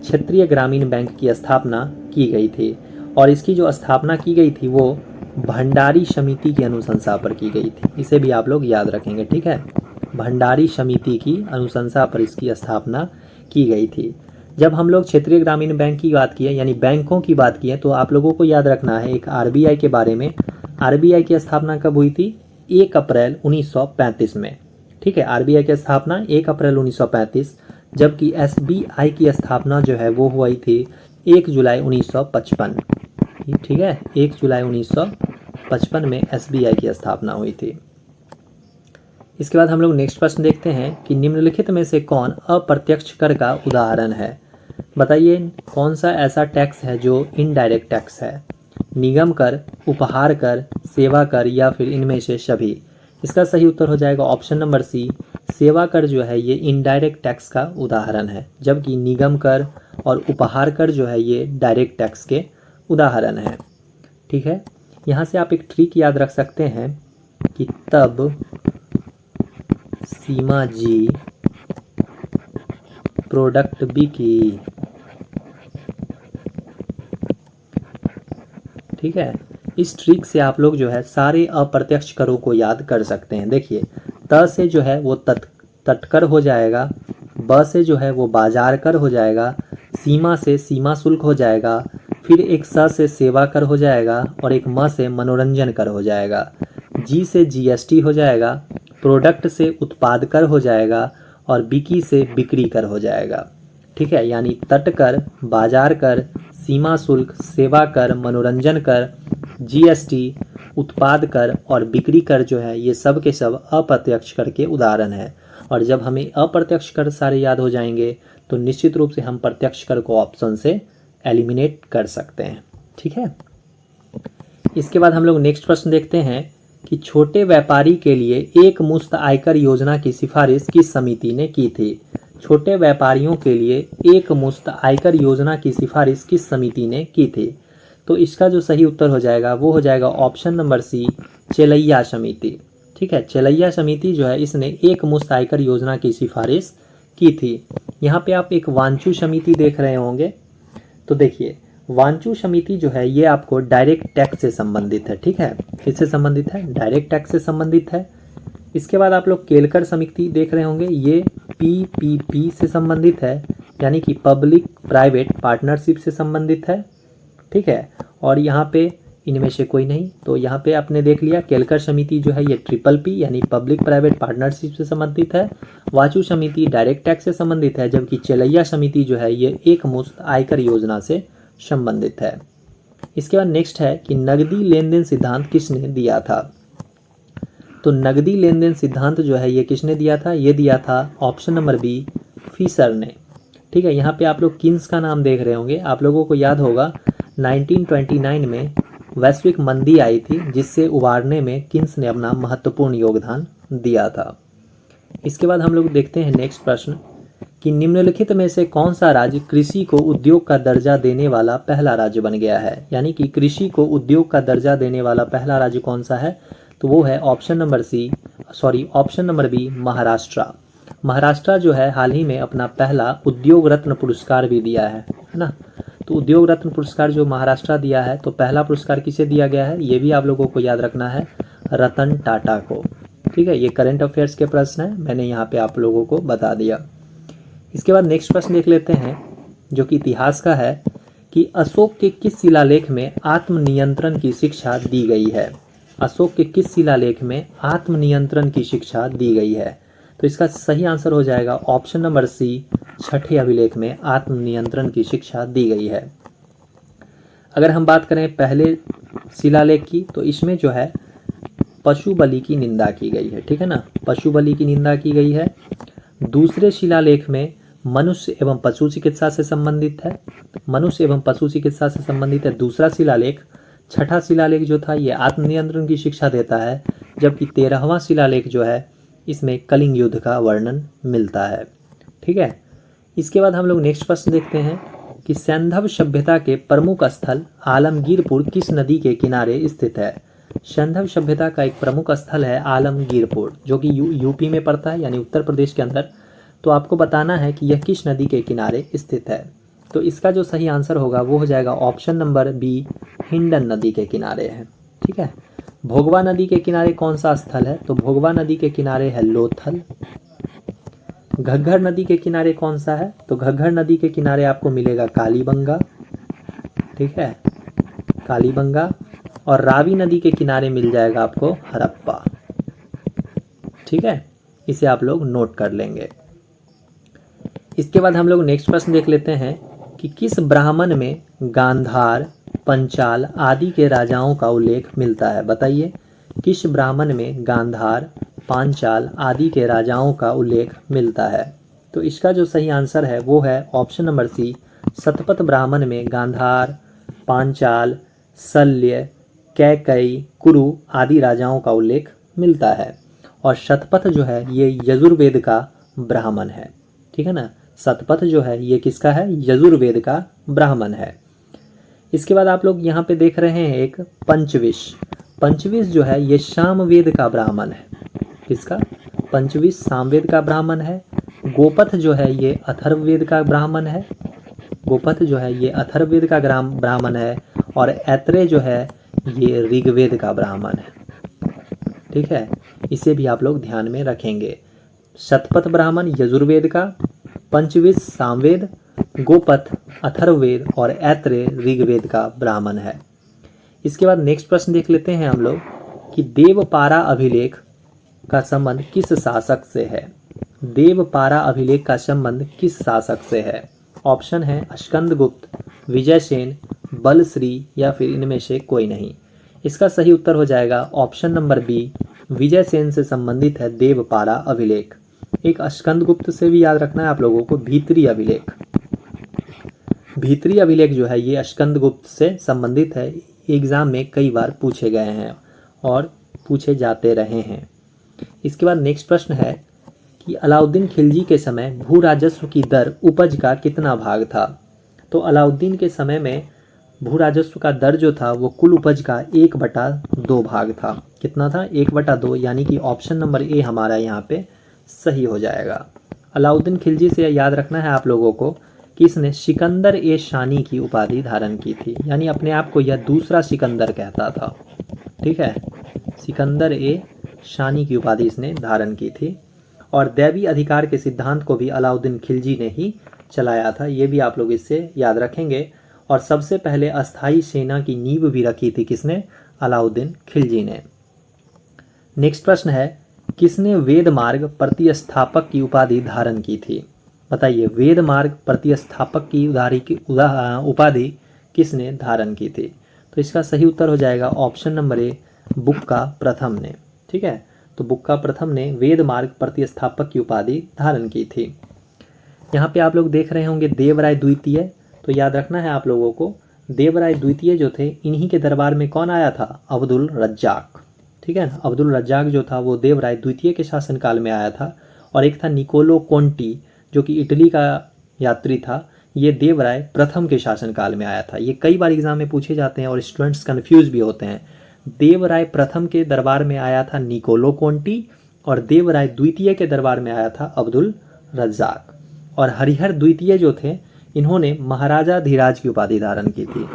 क्षेत्रीय ग्रामीण बैंक की स्थापना की गई थी। और इसकी जो स्थापना की गई थी वो भंडारी समिति की अनुशंसा पर की गई थी। इसे भी आप लोग याद रखेंगे। ठीक है, भंडारी समिति की अनुशंसा पर इसकी स्थापना की गई थी। जब हम लोग क्षेत्रीय ग्रामीण बैंक की बात किए यानी बैंकों की बात किए तो आप लोगों को याद रखना है एक आरबीआई के बारे में। आरबीआई की स्थापना कब हुई थी, 1 अप्रैल 1935 में। ठीक है, आरबीआई की स्थापना 1 अप्रैल 1935, जबकि एसबीआई की स्थापना जो है वो हुई थी 1 जुलाई 1955। ठीक है, 1 जुलाई 1955 में एसबीआई की स्थापना हुई थी। इसके बाद हम लोग नेक्स्ट प्रश्न देखते हैं कि निम्नलिखित में से कौन अप्रत्यक्ष कर का उदाहरण है। बताइए, कौन सा ऐसा टैक्स है जो इनडायरेक्ट टैक्स है। निगम कर, उपहार कर, सेवा कर या फिर इनमें से सभी। इसका सही उत्तर हो जाएगा ऑप्शन नंबर सी, सेवा कर जो है ये इनडायरेक्ट टैक्स का उदाहरण है, जबकि निगम कर और उपहार कर जो है ये डायरेक्ट टैक्स के उदाहरण है। ठीक है, यहाँ से आप एक ट्रिक याद रख सकते हैं कि तब सीमा जी प्रोडक्ट बिकी। ठीक है, इस ट्रिक से आप लोग जो है सारे अप्रत्यक्ष करों को याद कर सकते हैं। देखिए, त से जो है वो तटकर हो जाएगा, ब से जो है वो बाजार कर हो जाएगा, सीमा से सीमा शुल्क हो जाएगा, फिर एक स से सेवा कर हो जाएगा और एक म से मनोरंजन कर हो जाएगा, जी से जीएसटी हो जाएगा, प्रोडक्ट से उत्पाद कर हो जाएगा और बिकी से बिक्री कर हो जाएगा। ठीक है, यानी तट कर, बाजार कर, सीमा शुल्क, सेवा कर, मनोरंजन कर, जीएसटी, उत्पाद कर और बिक्री कर जो है ये सब के सब अप्रत्यक्ष कर के उदाहरण है। और जब हमें अप्रत्यक्ष कर सारे याद हो जाएंगे तो निश्चित रूप से हम प्रत्यक्ष कर को ऑप्शन से एलिमिनेट कर सकते हैं। ठीक है, इसके बाद हम लोग नेक्स्ट प्रश्न देखते हैं कि छोटे व्यापारी के लिए एक मुश्त आयकर योजना की सिफारिश किस समिति ने की थी। छोटे व्यापारियों के लिए एक मुश्त आयकर योजना की सिफारिश किस समिति ने की थी। तो इसका जो सही उत्तर हो जाएगा वो हो जाएगा ऑप्शन नंबर सी, चेलैया समिति। ठीक है, चेलैया समिति जो है इसने एक मुश्त आयकर योजना की सिफारिश की थी। यहाँ पे आप एक वांचू समिति देख रहे होंगे, तो देखिए वांचू समिति जो है ये आपको डायरेक्ट टैक्स से संबंधित है। ठीक है, किससे संबंधित है, डायरेक्ट टैक्स से संबंधित है। इसके बाद आप लोग केलकर समिति देख रहे होंगे, ये पीपीपी से संबंधित है, यानी कि पब्लिक प्राइवेट पार्टनरशिप से संबंधित है। ठीक है, और यहाँ पे इनमें से कोई नहीं, तो यहाँ पे आपने देख लिया केलकर समिति जो है ये ट्रिपल पी यानी पब्लिक प्राइवेट पार्टनरशिप से संबंधित है, वांचू समिति डायरेक्ट टैक्स से संबंधित है, जबकि चेलैया समिति जो है ये एक मुश्त आयकर योजना से संबंधित है। इसके बाद नेक्स्ट है कि नगदी लेन देन सिद्धांत किसने दिया था। तो नगदी लेन देन सिद्धांत जो है ये किसने दिया था, ये दिया था ऑप्शन नंबर बी, फिशर ने। ठीक है, यहाँ पे आप लोग किन्स का नाम देख रहे होंगे, आप लोगों को याद होगा 1929 में वैश्विक मंदी आई थी जिससे उबारने में किन्स ने अपना महत्वपूर्ण योगदान दिया था। इसके बाद हम लोग देखते हैं नेक्स्ट प्रश्न कि निम्नलिखित में से कौन सा राज्य कृषि को उद्योग का दर्जा देने वाला पहला राज्य बन गया है। यानी कि कृषि को उद्योग का दर्जा देने वाला पहला राज्य कौन सा है, तो वो है option number B, Maharashtra. Maharashtra जो है हाल ही में अपना पहला उद्योग रत्न पुरस्कार भी दिया है ना। तो उद्योग रत्न पुरस्कार जो महाराष्ट्र दिया है, तो पहला पुरस्कार किसे दिया गया है, ये भी आप लोगों को याद रखना है, रतन टाटा को। ठीक है, ये करंट अफेयर्स के प्रश्न है, मैंने यहाँ पे आप लोगों को बता दिया। इसके बाद नेक्स्ट प्रश्न देख लेते हैं जो कि इतिहास का है कि अशोक के किस शिलालेख में आत्मनियंत्रण की शिक्षा दी गई है। अशोक के किस शिलालेख में आत्मनियंत्रण की शिक्षा दी गई है। तो इसका सही आंसर हो जाएगा ऑप्शन नंबर सी, छठे अभिलेख में आत्मनियंत्रण की शिक्षा दी गई है। अगर हम बात करें पहले शिलालेख की, तो इसमें जो है पशु बलि की निंदा की गई है, ठीक है ना, पशु बलि की निंदा की गई है। दूसरे शिलालेख में मनुष्य एवं पशु चिकित्सा से संबंधित है, मनुष्य एवं पशु चिकित्सा से संबंधित है दूसरा शिलालेख। छठा शिलालेख जो था ये आत्मनियंत्रण की शिक्षा देता है, जबकि 13वां शिलालेख जो है इसमें कलिंग युद्ध का वर्णन मिलता है, ठीक है। इसके बाद हम लोग नेक्स्ट प्रश्न देखते हैं कि सैंधव सभ्यता के प्रमुख स्थल आलमगीरपुर किस नदी के किनारे स्थित है। सैंधव सभ्यता का एक प्रमुख स्थल है आलमगीरपुर, जो कि यूपी में पड़ता है, यानी उत्तर प्रदेश के अंदर। तो आपको बताना है कि यह किस नदी के किनारे स्थित है। तो इसका जो सही आंसर होगा वो हो जाएगा ऑप्शन नंबर बी, हिंडन नदी के किनारे है, ठीक है। भोगवा नदी के किनारे कौन सा स्थल है, तो भोगवा नदी के किनारे है लोथल। घग्घर नदी के किनारे कौन सा है, तो घग्घर नदी के किनारे आपको मिलेगा कालीबंगा, ठीक है, कालीबंगा। और रावी नदी के किनारे मिल जाएगा आपको हड़प्पा, ठीक है, इसे आप लोग नोट कर लेंगे। इसके बाद हम लोग नेक्स्ट प्रश्न देख लेते हैं कि किस ब्राह्मण में गांधार, पंचाल आदि के राजाओं का उल्लेख मिलता है। बताइए किस ब्राह्मण में गांधार, पांचाल आदि के राजाओं का उल्लेख मिलता है। तो इसका जो सही आंसर है वो है ऑप्शन नंबर सी, शतपथ ब्राह्मण में गांधार, पांचाल, शल्य, कैकई, कुरु आदि राजाओं का उल्लेख मिलता है। और शतपथ जो है ये यजुर्वेद का ब्राह्मण है, ठीक है ना। शतपथ जो है ये किसका है, यजुर्वेद का ब्राह्मण है। इसके बाद आप लोग यहाँ पे देख रहे हैं एक पंचविश। पंचविश जो है ये सामवेद का ब्राह्मण है, किसका, पंचविश सामवेद का ब्राह्मण है। गोपथ जो है ये अथर्ववेद का ब्राह्मण है, गोपथ जो है ये अथर्ववेद का ब्राह्मण है। और ऐत्रेय जो है ये ऋग्वेद का ब्राह्मण है, ठीक है, इसे भी आप लोग ध्यान में रखेंगे। शतपथ ब्राह्मण यजुर्वेद का, पंचविश सामवेद, गोपथ अथर्ववेद और ऐत्रेय ऋग्वेद का ब्राह्मण है। इसके बाद नेक्स्ट प्रश्न देख लेते हैं हम लोग कि देवपारा अभिलेख का संबंध किस शासक से है। देवपारा अभिलेख का संबंध किस शासक से है। ऑप्शन है स्कंदगुप्त, विजयसेन, बलश्री या फिर इनमें से कोई नहीं। इसका सही उत्तर हो जाएगा ऑप्शन नंबर बी, विजयसेन से संबंधित है देवपारा अभिलेख। एक स्कंदगुप्त से भी याद रखना है आप लोगों को, भीतरी अभिलेख। भीतरी अभिलेख जो है ये स्कंदगुप्त से संबंधित है, एग्जाम में कई बार पूछे गए हैं और पूछे जाते रहे हैं। इसके बाद नेक्स्ट प्रश्न है कि अलाउद्दीन खिलजी के समय भू राजस्व की दर उपज का कितना भाग था। तो अलाउद्दीन के समय में भू राजस्व का दर जो था वो कुल उपज का 1/2 भाग था। कितना था, 1/2, यानी कि ऑप्शन नंबर ए हमारा यहाँ पे सही हो जाएगा। अलाउद्दीन खिलजी से याद रखना है आप लोगों को कि इसने सिकंदर ए शानी की उपाधि धारण की थी, यानी अपने आप को यह दूसरा सिकंदर कहता था, ठीक है, सिकंदर ए शानी की उपाधि इसने धारण की थी। और दैवी अधिकार के सिद्धांत को भी अलाउद्दीन खिलजी ने ही चलाया था, ये भी आप लोग इससे याद रखेंगे। और सबसे पहले अस्थाई सेना की नींव भी रखी थी किसने, अलाउद्दीन खिलजी ने। नेक्स्ट प्रश्न है किसने वेद मार्ग प्रतिस्थापक की उपाधि धारण की थी। बताइए वेद मार्ग प्रतिस्थापक की उपाधि किसने धारण की थी। तो इसका सही उत्तर हो जाएगा ऑप्शन नंबर ए, बुक्का प्रथम ने, ठीक है। तो बुक्का प्रथम ने वेद मार्ग प्रतिस्थापक की उपाधि धारण की थी। यहाँ पे आप लोग देख रहे होंगे देवराय द्वितीय, तो याद रखना है आप लोगों को, देवराय द्वितीय जो थे इन्हीं के दरबार में कौन आया था, अब्दुल रज्जाक, ठीक है। अब्दुल रज्जाक जो था वो देवराय द्वितीय के शासनकाल में आया था। और एक था निकोलो कोंटी जो कि इटली का यात्री था, ये देवराय प्रथम के शासनकाल में आया था। ये कई बार एग्जाम में पूछे जाते हैं और स्टूडेंट्स कंफ्यूज भी होते हैं। देवराय प्रथम के दरबार में आया था निकोलो कोंटी और देवराय द्वितीय के दरबार में आया था अब्दुल रज्जाक। और हरिहर द्वितीय जो थे इन्होंने महाराजा धीराज की उपाधि धारण की थी।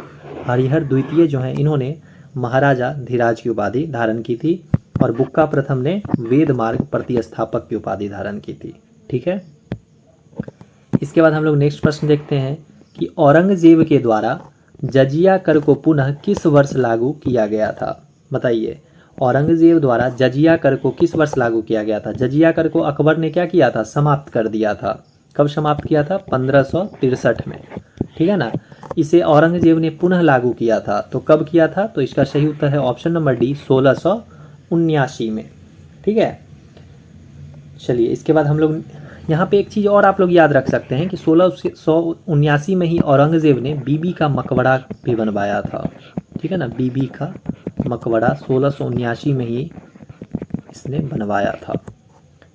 हरिहर द्वितीय जो हैं इन्होंने महाराजा धीराज की उपाधि धारण की थी। और बुक्का प्रथम ने वेद मार्ग प्रतिस्थापक की उपाधि धारण की थी, ठीक है। इसके बाद हम लोग नेक्स्ट प्रश्न देखते हैं कि औरंगजेब के द्वारा जजिया कर को पुनः किस वर्ष लागू किया गया था? बताइए, औरंगजेब द्वारा जजिया कर को किस वर्ष लागू किया गया था? जजिया कर को अकबर ने क्या किया था? समाप्त कर दिया था। कब समाप्त किया था? 1563 में। ठीक है ना। इसे औरंगजेब ने पुनः लागू किया था, तो कब किया था? तो इसका सही उत्तर है ऑप्शन नंबर डी, 1679 में। ठीक है। चलिए, इसके बाद हम लोग यहाँ पे एक चीज़ और आप लोग याद रख सकते हैं कि 1679 में ही औरंगजेब ने बीबी का मकबरा भी बनवाया था। ठीक है ना, बीबी का मकबरा 1679 में ही इसने बनवाया था।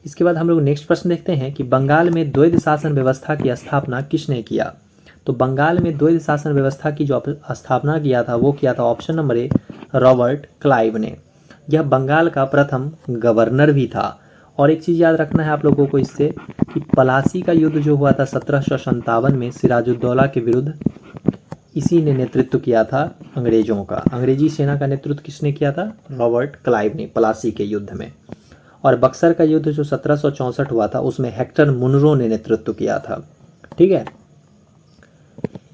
इसके बाद हम लोग नेक्स्ट प्रश्न देखते हैं कि बंगाल में द्वैध शासन व्यवस्था की स्थापना किसने किया? तो बंगाल में द्वैध शासन व्यवस्था की जो स्थापना किया था वो किया था option number A, Robert Clive ने। यह बंगाल का प्रथम गवर्नर भी था। और एक चीज़ याद रखना है आप लोगों को इससे कि पलासी का युद्ध जो हुआ था 1757 में सिराजुद्दौला के विरुद्ध, इसी ने नेतृत्व किया था अंग्रेजों का। अंग्रेजी सेना का नेतृत्व किसने किया था? रॉबर्ट क्लाइव ने, पलासी के युद्ध में। और बक्सर का युद्ध जो 1764 हुआ था उसमें हेक्टर मुनरो ने नेतृत्व किया था। ठीक है।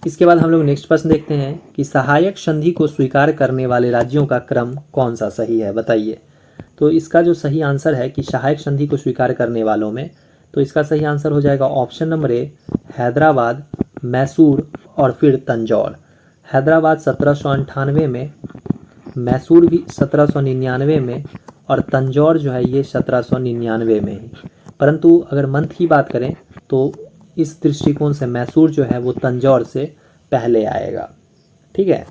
इसके बाद हम लोग नेक्स्ट प्रश्न देखते हैं कि सहायक संधि को स्वीकार करने वाले राज्यों का क्रम कौन सा सही है? बताइए। तो इसका जो सही आंसर है कि सहायक संधि को स्वीकार करने वालों में, तो इसका सही आंसर हो जाएगा option number A, Hyderabad, Mysore और फिर तंजौर। हैदराबाद 1798 में, मैसूर भी 1799 में और तंजौर जो है ये 1799 में है। परंतु अगर मंथ की बात करें तो इस दृष्टिकोण से मैसूर जो है वो तंजौर से पहले आएगा। ठीक है।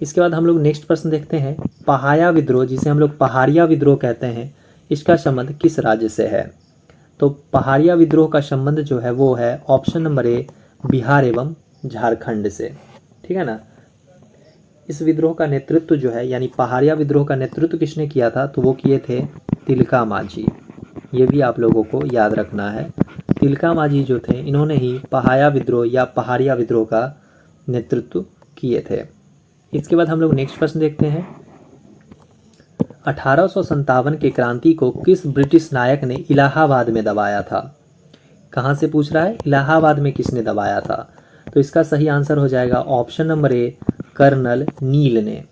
इसके बाद हम लोग नेक्स्ट प्रश्न देखते हैं, पहाया विद्रोह, जिसे हम लोग पहाड़िया विद्रोह कहते हैं, इसका संबंध किस राज्य से है? तो पहाड़िया विद्रोह का संबंध जो है वो है ऑप्शन नंबर ए, बिहार एवं झारखंड से। ठीक है ना। इस विद्रोह का नेतृत्व जो है यानी पहाड़िया विद्रोह का नेतृत्व किसने किया था? तो वो किए थे तिलका मांझी। ये भी आप लोगों को याद रखना है। तिलका मांझी जो थे इन्होंने ही पहाया विद्रोह या पहाड़िया विद्रोह का नेतृत्व किए थे। इसके बाद हम लोग नेक्स्ट प्रश्न देखते हैं, 1857 के क्रांति को किस ब्रिटिश नायक ने इलाहाबाद में दबाया था? कहाँ से पूछ रहा है? इलाहाबाद में किसने दबाया था? तो इसका सही आंसर हो जाएगा ऑप्शन नंबर ए, कर्नल नील ने।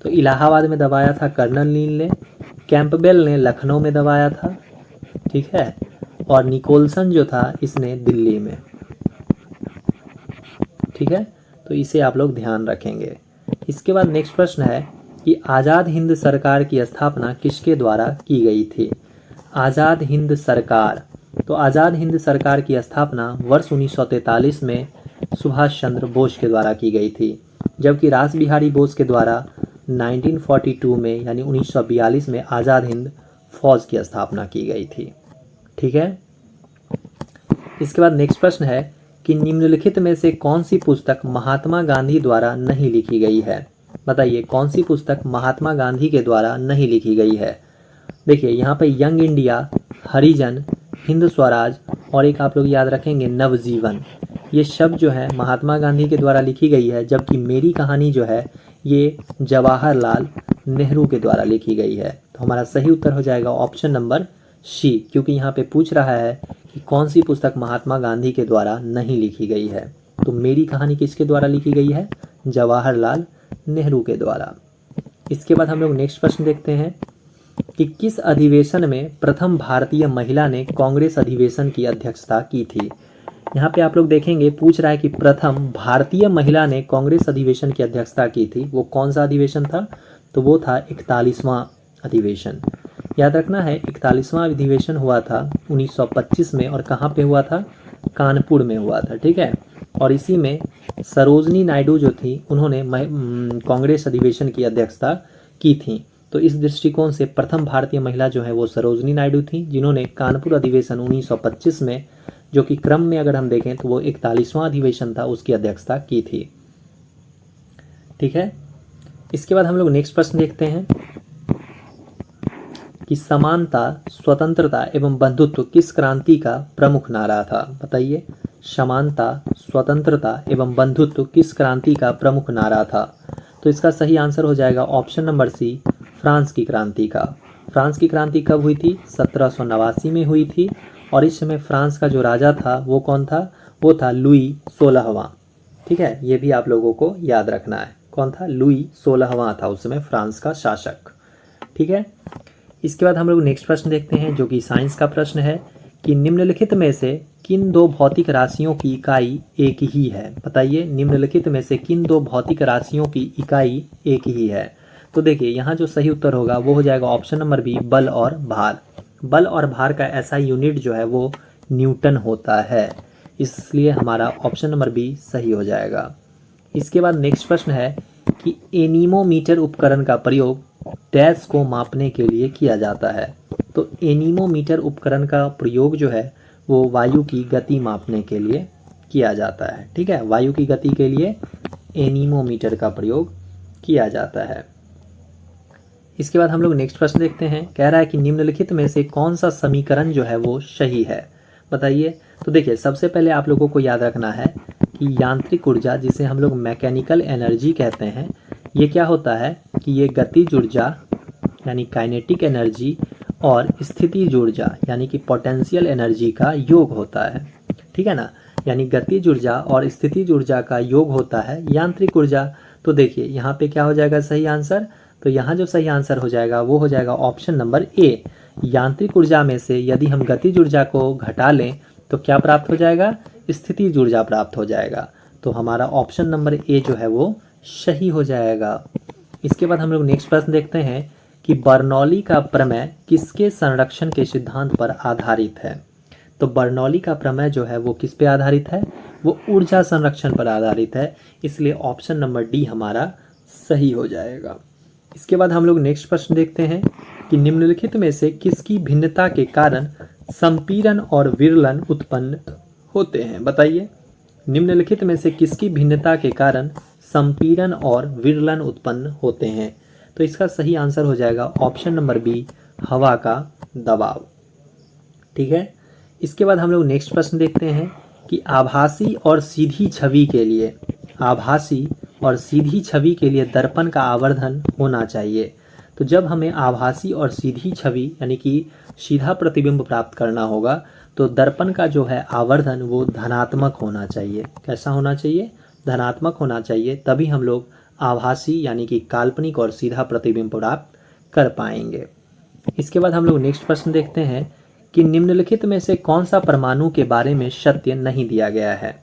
तो इलाहाबाद में दबाया था कर्नल नील ने। कैंपबेल ने लखनऊ में दबाया था। ठीक है। और निकोलसन जो था इसने दिल्ली में। ठीक है। तो इसे आप लोग ध्यान रखेंगे। इसके बाद नेक्स्ट प्रश्न है कि आज़ाद हिंद सरकार की स्थापना किसके द्वारा की गई थी? आज़ाद हिंद सरकार, तो आज़ाद हिंद सरकार की स्थापना वर्ष 1943 में सुभाष चंद्र बोस के द्वारा की गई थी, जबकि रास बिहारी बोस के द्वारा 1942 में यानी 1942 में आज़ाद हिंद फौज की स्थापना की गई थी। ठीक है। इसके बाद नेक्स्ट प्रश्न है कि निम्नलिखित में से कौन सी पुस्तक महात्मा गांधी द्वारा नहीं लिखी गई है? बताइए, कौन सी पुस्तक महात्मा गांधी के द्वारा नहीं लिखी गई है? देखिए यहाँ पे यंग इंडिया, हरिजन, हिंद स्वराज और एक आप लोग याद रखेंगे नवजीवन, ये शब्द जो है महात्मा गांधी के द्वारा लिखी गई है, जबकि मेरी कहानी जो है ये जवाहरलाल नेहरू के द्वारा लिखी गई है। तो हमारा सही उत्तर हो जाएगा ऑप्शन नंबर सी, क्योंकि यहाँ पे पूछ रहा है कि कौन सी पुस्तक महात्मा गांधी के द्वारा नहीं लिखी गई है। तो मेरी कहानी किसके द्वारा लिखी गई है? जवाहरलाल नेहरू के द्वारा। इसके बाद हम लोग नेक्स्ट प्रश्न देखते हैं कि किस अधिवेशन में प्रथम भारतीय महिला ने कांग्रेस अधिवेशन की अध्यक्षता की थी? यहाँ पे आप लोग देखेंगे पूछ रहा है कि प्रथम भारतीय महिला ने कांग्रेस अधिवेशन की अध्यक्षता की थी, वो कौन सा अधिवेशन था? तो वो था 41वां अधिवेशन। याद रखना है 41वां अधिवेशन हुआ था 1925 में और कहाँ पे हुआ था? कानपुर में हुआ था। ठीक है। और इसी में सरोजनी नायडू जो थी उन्होंने कांग्रेस अधिवेशन की अध्यक्षता की थी। तो इस दृष्टिकोण से प्रथम भारतीय महिला जो है वो सरोजनी नायडू थी, जिन्होंने कानपुर अधिवेशन 1925 में, जो कि क्रम में अगर हम देखें तो वो 41वां अधिवेशन था, उसकी अध्यक्षता की थी। ठीक है। इसके बाद हम लोग नेक्स्ट प्रश्न देखते हैं कि समानता, स्वतंत्रता एवं बंधुत्व किस क्रांति का प्रमुख नारा था? बताइए, समानता, स्वतंत्रता एवं बंधुत्व किस क्रांति का प्रमुख नारा था? तो इसका सही आंसर हो जाएगा ऑप्शन नंबर सी, फ्रांस की क्रांति का। फ्रांस की क्रांति कब हुई थी? 1789 में हुई थी। और इस समय फ्रांस का जो राजा था वो कौन था? वो था लुई 16वां। ठीक है, ये भी आप लोगों को याद रखना है। कौन था? लुई 16वां था उस समय फ्रांस का शासक। ठीक है, इसके बाद हम लोग नेक्स्ट प्रश्न देखते हैं जो कि साइंस का प्रश्न है कि निम्नलिखित में से किन दो भौतिक राशियों की इकाई एक ही है? बताइए, निम्नलिखित में से किन दो भौतिक राशियों की इकाई एक ही है? तो देखिए, यहाँ जो सही उत्तर होगा वो हो जाएगा ऑप्शन नंबर बी, बल और भार। बल और भार का ऐसा यूनिट जो है वो न्यूटन होता है, इसलिए हमारा ऑप्शन नंबर बी सही हो जाएगा। इसके बाद नेक्स्ट प्रश्न है कि एनीमोमीटर उपकरण का प्रयोग डैश को मापने के लिए किया जाता है। तो एनीमोमीटर उपकरण का प्रयोग जो है वो वायु की गति मापने के लिए किया जाता है। ठीक है, वायु की गति के लिए एनीमोमीटर का प्रयोग किया जाता है। इसके बाद हम लोग नेक्स्ट प्रश्न देखते हैं। कह रहा है कि निम्नलिखित में से कौन सा समीकरण जो है वो सही है? बताइए। तो देखिए, सबसे पहले आप लोगों को याद रखना है कि यांत्रिक ऊर्जा, जिसे हम लोग मैकेनिकल एनर्जी कहते हैं, ये क्या होता है कि ये गतिज ऊर्जा यानी काइनेटिक एनर्जी और स्थितिज ऊर्जा यानी कि पोटेंशियल एनर्जी का योग होता है। ठीक है ना, यानी गतिज ऊर्जा और स्थितिज ऊर्जा का योग होता है यांत्रिक ऊर्जा। तो देखिए, यहाँ पे क्या हो जाएगा सही आंसर? तो यहाँ जो सही आंसर हो जाएगा वो हो जाएगा ऑप्शन नंबर ए। यांत्रिक ऊर्जा में से यदि हम गतिज ऊर्जा को घटा लें तो क्या प्राप्त हो जाएगा? स्थितिज ऊर्जा प्राप्त हो जाएगा। तो हमारा ऑप्शन नंबर ए जो है वो सही हो जाएगा। इसके बाद हम लोग नेक्स्ट प्रश्न देखते हैं कि बर्नौली का प्रमेय किसके संरक्षण के सिद्धांत पर आधारित है? तो बर्नौली का प्रमेय जो है वो किस पे आधारित है? वो ऊर्जा संरक्षण पर आधारित है, इसलिए ऑप्शन नंबर डी हमारा सही हो जाएगा। इसके बाद हम लोग नेक्स्ट प्रश्न देखते हैं कि निम्नलिखित में से किसकी भिन्नता के कारण संपीड़न और विरलन उत्पन्न होते हैं? बताइए, निम्नलिखित में से किसकी भिन्नता के कारण संपीड़न और विरलन उत्पन्न होते हैं? तो इसका सही आंसर हो जाएगा ऑप्शन नंबर बी, हवा का दबाव। ठीक है, इसके बाद हम लोग नेक्स्ट प्रश्न देखते हैं कि आभासी और सीधी छवि के लिए दर्पण का आवर्धन होना चाहिए। तो जब हमें आभासी और सीधी छवि यानी कि सीधा प्रतिबिंब प्राप्त करना होगा तो दर्पण का जो है आवर्धन वो धनात्मक होना चाहिए। कैसा होना चाहिए? धनात्मक होना चाहिए, तभी हम लोग आभासी यानी कि काल्पनिक और सीधा प्रतिबिंब प्राप्त कर पाएंगे। इसके बाद हम लोग नेक्स्ट प्रश्न देखते हैं कि निम्नलिखित में से कौन सा परमाणु के बारे में सत्य नहीं दिया गया है?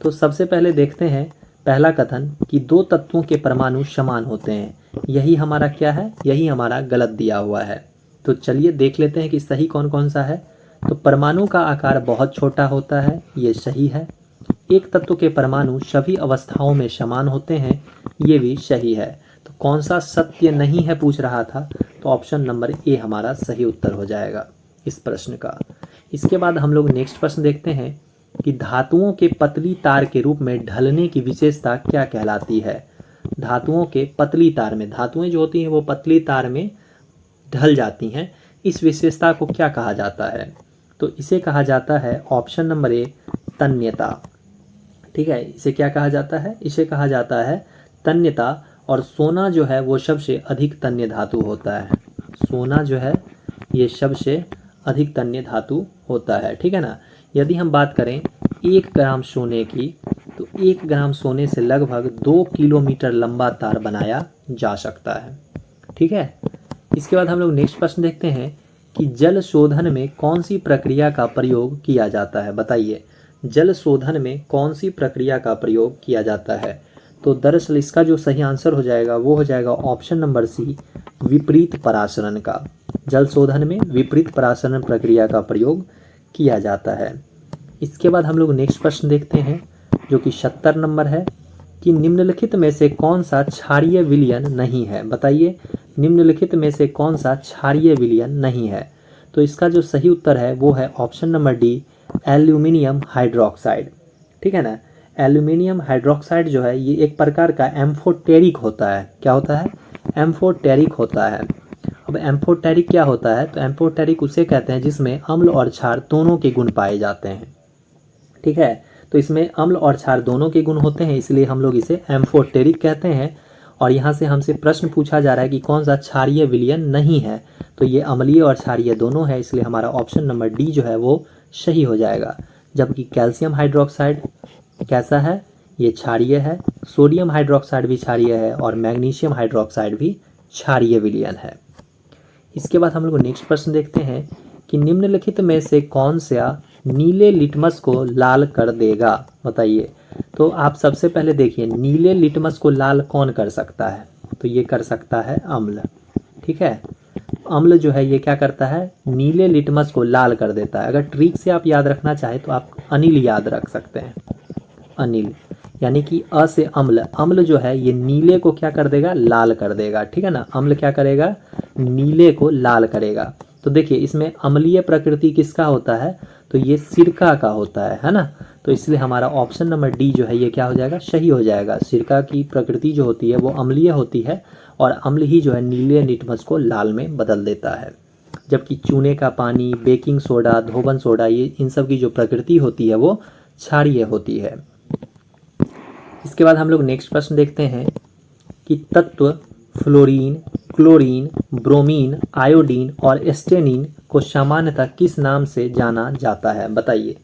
तो सबसे पहले देखते हैं पहला कथन कि दो तत्वों के परमाणु समान होते हैं। यही हमारा क्या है? यही हमारा गलत दिया हुआ है। तो चलिए देख लेते हैं कि सही कौन कौन सा है। तो परमाणु का आकार बहुत छोटा होता है, ये सही है। एक तत्व के परमाणु सभी अवस्थाओं में समान होते हैं, ये भी सही है। तो कौन सा सत्य नहीं है पूछ रहा था, तो ऑप्शन नंबर ए हमारा सही उत्तर हो जाएगा इस प्रश्न का। इसके बाद हम लोग नेक्स्ट प्रश्न देखते हैं कि धातुओं के पतली तार के रूप में ढलने की विशेषता क्या कहलाती है? धातुओं के पतली तार में, धातुएं जो होती हैं वो पतली तार में ढल जाती हैं, इस विशेषता को क्या कहा जाता है? तो इसे कहा जाता है ऑप्शन नंबर ए, तन्यता। ठीक है, इसे क्या कहा जाता है? इसे कहा जाता है तन्यता। और सोना जो है वो सबसे अधिक तन्य धातु होता है। सोना जो है ये सबसे अधिक तन्य धातु होता है। ठीक है ना, यदि हम बात करें 1 ग्राम सोने की, तो 1 ग्राम सोने से लगभग 2 किलोमीटर लंबा तार बनाया जा सकता है। ठीक है, इसके बाद हम लोग नेक्स्ट प्रश्न देखते हैं कि जल शोधन में कौन सी प्रक्रिया का प्रयोग किया जाता है? बताइए, जल शोधन में कौन सी प्रक्रिया का प्रयोग किया जाता है? तो दरअसल इसका जो सही आंसर हो जाएगा वो हो जाएगा ऑप्शन नंबर सी, विपरीत परासरण का। जल शोधन में विपरीत परासरण प्रक्रिया का प्रयोग किया जाता है। इसके बाद हम लोग नेक्स्ट प्रश्न देखते हैं जो कि 70 नंबर है कि निम्नलिखित में से कौन सा क्षारीय विलयन नहीं है? बताइए, निम्नलिखित में से कौन सा क्षारीय विलयन नहीं है? तो इसका जो सही उत्तर है वो है option number D, aluminium hydroxide. ठीक है ना, एल्यूमिनियम हाइड्रोक्साइड जो है ये एक प्रकार का एम्फोटेरिक होता है। क्या होता है? एम्फोटेरिक होता है। अब एम्फोटेरिक क्या होता है? तो एम्फोटेरिक उसे कहते हैं जिसमें अम्ल और क्षार दोनों के गुण पाए जाते हैं। ठीक है, तो इसमें अम्ल और क्षार दोनों के गुण होते हैं, इसलिए हम लोग इसे एम्फोटेरिक कहते हैं। और यहाँ से हमसे प्रश्न पूछा जा रहा है कि कौन सा क्षारीय विलयन नहीं है, तो ये अम्लीय और क्षारीय दोनों है, इसलिए हमारा ऑप्शन नंबर डी जो है वो सही हो जाएगा। जबकि कैल्शियम हाइड्रोक्साइड कैसा है? ये क्षारीय है, सोडियम हाइड्रोक्साइड भी क्षारीय है और मैग्नीशियम हाइड्रोक्साइड भी क्षारीय विलयन है। इसके बाद हम लोग नेक्स्ट प्रश्न देखते हैं कि निम्नलिखित में से कौन सा नीले लिटमस को लाल कर देगा, बताइए। तो आप सबसे पहले देखिए नीले लिटमस को लाल कौन कर सकता है, तो ये कर सकता है अम्ल, ठीक है। अम्ल जो है ये क्या करता है, नीले लिटमस को लाल कर देता है। अगर ट्रिक से आप याद रखना चाहें तो आप अनिल याद रख सकते हैं, अनिल, यानी कि अ से अम्ल, अम्ल जो है ये नीले को क्या कर देगा, लाल कर देगा, ठीक है ना। अम्ल क्या करेगा, नीले को लाल करेगा। तो देखिए इसमें अम्लीय प्रकृति किसका होता है, तो ये सिरका का होता है ना। तो इसलिए हमारा ऑप्शन नंबर डी जो है ये क्या हो जाएगा, सही हो जाएगा। सिरका की प्रकृति जो होती है वो अम्लीय होती है और अम्ल ही जो है नीले लिटमस को लाल में बदल देता है। जबकि चूने का पानी, बेकिंग सोडा, धोबन सोडा, ये इन सब की जो प्रकृति होती है वो क्षारीय होती है। इसके बाद हम लोग नेक्स्ट प्रश्न देखते हैं कि तत्व फ्लोरीन, क्लोरीन, ब्रोमीन, आयोडीन और एस्टेनिन को सामान्यतः किस नाम से जाना जाता है, बताइए।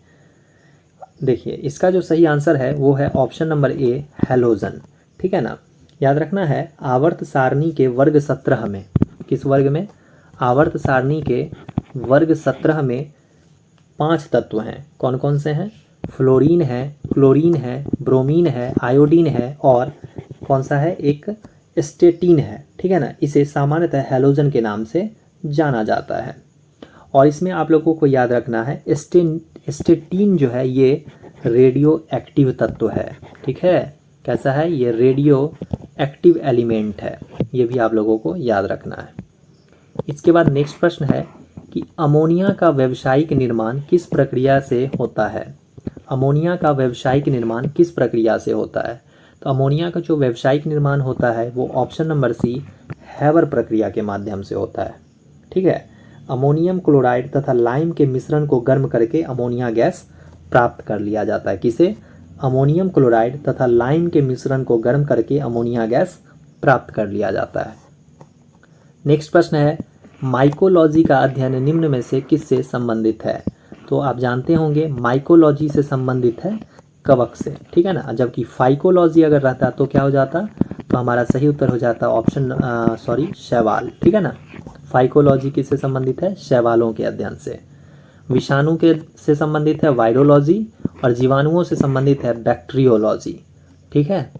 देखिए इसका जो सही आंसर है वो है ऑप्शन नंबर ए, हैलोजन, ठीक है ना। याद रखना है आवर्त सारणी के वर्ग 17 में, किस वर्ग में, आवर्त सारणी के वर्ग 17 में 5 तत्व हैं। कौन कौन से हैं, फ्लोरीन है, क्लोरीन है, ब्रोमीन है, आयोडीन है और कौन सा है, एक एस्टेटिन है, ठीक है ना। इसे सामान्यतः हैलोजन के नाम से जाना जाता है। और इसमें आप लोगों को याद रखना है एस्टेटिन जो है ये रेडियो एक्टिव तत्व है, ठीक है। कैसा है, ये रेडियो एक्टिव एलिमेंट है, ये भी आप लोगों को याद रखना है। इसके बाद नेक्स्ट प्रश्न है कि अमोनिया का व्यावसायिक निर्माण किस प्रक्रिया से होता है। अमोनिया का व्यावसायिक निर्माण किस प्रक्रिया से होता है, तो अमोनिया का जो व्यावसायिक निर्माण होता है वो ऑप्शन नंबर सी, हैबर प्रक्रिया के माध्यम से होता है, ठीक है। अमोनियम क्लोराइड तथा लाइम के मिश्रण को गर्म करके अमोनिया गैस प्राप्त कर लिया जाता है। किसे, अमोनियम क्लोराइड तथा लाइम के मिश्रण को गर्म करके अमोनिया गैस प्राप्त कर लिया जाता है। नेक्स्ट प्रश्न है माइकोलॉजी का अध्ययन निम्न में से किससे संबंधित है। तो आप जानते होंगे माइकोलॉजी से संबंधित है कवक से, ठीक है ना। जबकि फाइकोलॉजी अगर रहता तो क्या हो जाता, तो हमारा सही उत्तर हो जाता ऑप्शन शैवाल, ठीक है ना। फाइकोलॉजी किससे संबंधित है, शैवालों के अध्ययन से। विषाणु के से संबंधित है वायरोलॉजी और जीवाणुओं से संबंधित है बैक्टीरियोलॉजी, ठीक है।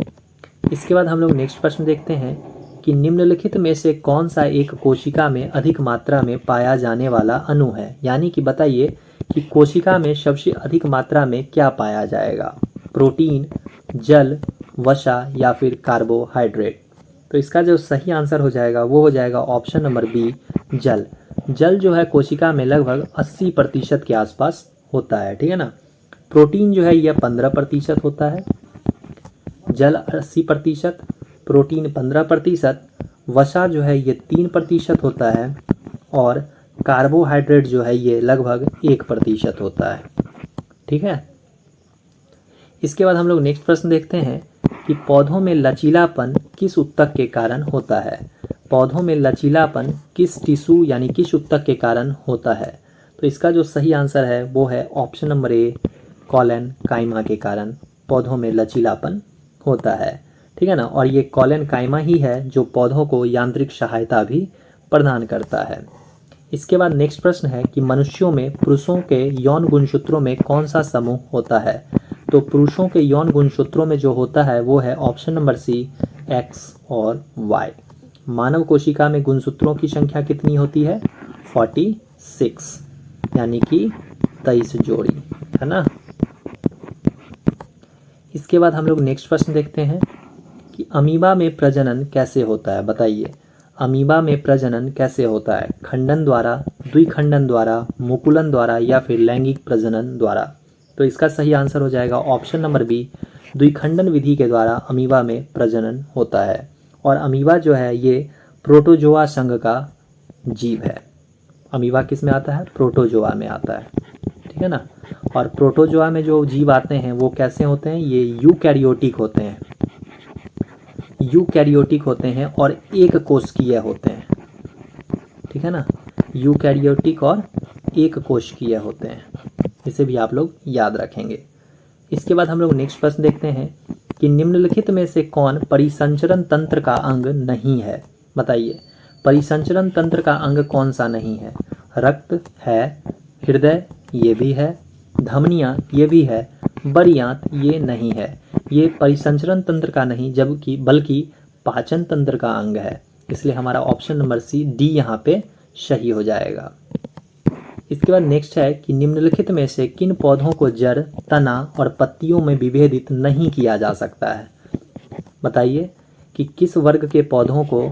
इसके बाद हम लोग नेक्स्ट प्रश्न देखते हैं कि निम्नलिखित में से कौन सा एक कोशिका में अधिक मात्रा में पाया जाने वाला अणु है, यानी कि बताइए कि कोशिका में सबसे अधिक मात्रा में क्या पाया जाएगा, प्रोटीन, जल, वसा या फिर कार्बोहाइड्रेट। तो इसका जो सही आंसर हो जाएगा वो हो जाएगा ऑप्शन नंबर बी, जल। जल जो है कोशिका में लगभग 80% के आसपास होता है, ठीक है ना। प्रोटीन जो है यह 15% होता है, जल 80%, प्रोटीन 15%, वसा जो है ये 3% होता है और कार्बोहाइड्रेट जो है ये लगभग 1% होता है, ठीक है। इसके बाद हम लोग नेक्स्ट प्रश्न देखते हैं कि पौधों में लचीलापन किस ऊतक के कारण होता है। पौधों में लचीलापन किस टिश्यू यानी किस ऊतक के कारण होता है। तो इसका जो सही आंसर है वो है ऑप्शन नंबर ए, कॉलन काइमा के कारण पौधों में लचीलापन होता है, ठीक है ना। और ये कॉलन काइमा ही है जो पौधों को यांत्रिक सहायता भी प्रदान करता है। इसके बाद नेक्स्ट प्रश्न है कि मनुष्यों में पुरुषों के यौन गुणसूत्रों में कौन सा समूह होता है। तो पुरुषों के यौन गुणसूत्रों में जो होता है वो है ऑप्शन नंबर सी, एक्स और वाई। मानव कोशिका में गुणसूत्रों की संख्या कितनी होती है, 46, यानी कि 23 जोड़ी, है ना। इसके बाद हम लोग नेक्स्ट प्रश्न देखते हैं कि अमीबा में प्रजनन कैसे होता है, बताइए। अमीबा में प्रजनन कैसे होता है, खंडन द्वारा, द्विखंडन द्वारा, मुकुलन द्वारा या फिर लैंगिक प्रजनन द्वारा। तो इसका सही आंसर हो जाएगा ऑप्शन नंबर बी, द्विखंडन विधि के द्वारा अमीबा में प्रजनन होता है। और अमीबा जो है ये प्रोटोजोआ संघ का जीव है। अमीबा किस में आता है, प्रोटोजोआ में आता है, ठीक है ना। और प्रोटोजोआ में जो जीव आते हैं वो कैसे होते हैं, ये यूकैरियोटिक होते हैं, यूकैरियोटिक होते हैं और एक कोशिकीय होते हैं, ठीक है ना। यूकैरियोटिक और एक कोशिकीय होते हैं, इसे भी आप लोग याद रखेंगे। इसके बाद हम लोग नेक्स्ट प्रश्न देखते हैं कि निम्नलिखित में से कौन परिसंचरण तंत्र का अंग नहीं है। बताइए, परिसंचरण तंत्र का अंग कौन सा नहीं है। रक्त है, हृदय ये भी है, धमनियाँ ये भी है, बरियात ये नहीं है। ये परिसंचरण तंत्र का नहीं जबकि बल्कि पाचन तंत्र का अंग है। इसलिए हमारा ऑप्शन नंबर सी डी यहाँ पे सही हो जाएगा। इसके बाद नेक्स्ट है कि निम्नलिखित में से किन पौधों को जड़, तना और पत्तियों में विभेदित नहीं किया जा सकता है। बताइए कि किस वर्ग के पौधों को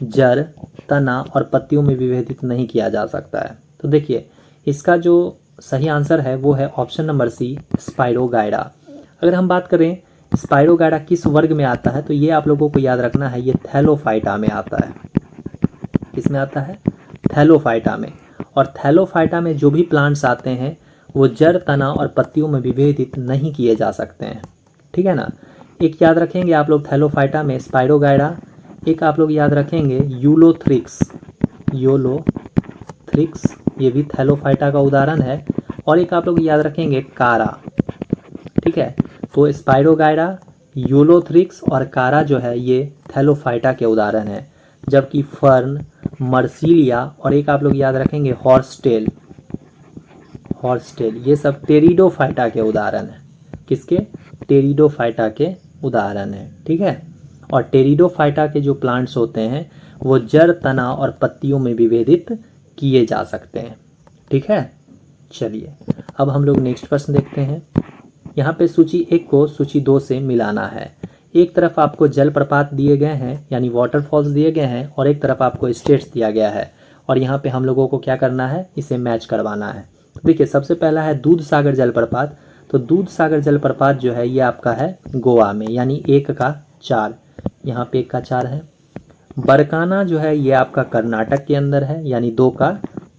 जड़, तना और पत्तियों में विभेदित नहीं किया जा सकता है। तो देखिए, इसका जो सही आंसर है वो है ऑप्शन नंबर सी, स्पाइरोगाइडा। अगर हम बात करें स्पाइरोगाइडा किस वर्ग में आता है, तो ये आप लोगों को याद रखना है, ये थैलोफाइटा में आता है। किस में आता है? थैलोफाइटा में। और थैलोफाइटा में जो भी प्लांट्स आते हैं वो जड़, तना और पत्तियों में विभेदित नहीं किए जा सकते हैं। ठीक है ना। एक याद रखेंगे आप लोग थैलोफाइटा में स्पाइरोगाइडा, एक आप लोग याद रखेंगे यूलोथ्रिक्स, यूलोथ्रिक्स ये भी थैलोफाइटा का उदाहरण है, और एक आप लोग याद रखेंगे कारा। ठीक है, तो स्पाइरोगाइडा, यूलोथ्रिक्स और कारा जो है ये थैलोफाइटा के उदाहरण है, जबकि फर्न, मर्सिलिया और एक आप लोग याद रखेंगे हॉर्सटेल, ये सब टेरिडोफाइटा के उदाहरण है। किसके? टेरिडोफाइटा के उदाहरण है। ठीक है, और टेरिडोफाइटा के जो प्लांट्स होते हैं वो जड़, तना और पत्तियों में विभेदित किए जा सकते हैं। ठीक है, चलिए अब हम लोग नेक्स्ट प्रश्न देखते हैं। यहाँ पे सूची 1 को सूची 2 से मिलाना है। एक तरफ आपको जलप्रपात दिए गए हैं यानी वाटरफॉल्स दिए गए हैं, और एक तरफ आपको स्टेट्स दिया गया है, और यहाँ पे हम लोगों को क्या करना है, इसे मैच करवाना है। देखिए, सबसे पहला है दूध सागर जलप्रपात। तो दूध सागर जलप्रपात जो है ये आपका है गोवा में, यानी 1 का 4, यहाँ पे 1 का 4 है। बरकाना जो है ये आपका कर्नाटक के अंदर है, यानी 2 का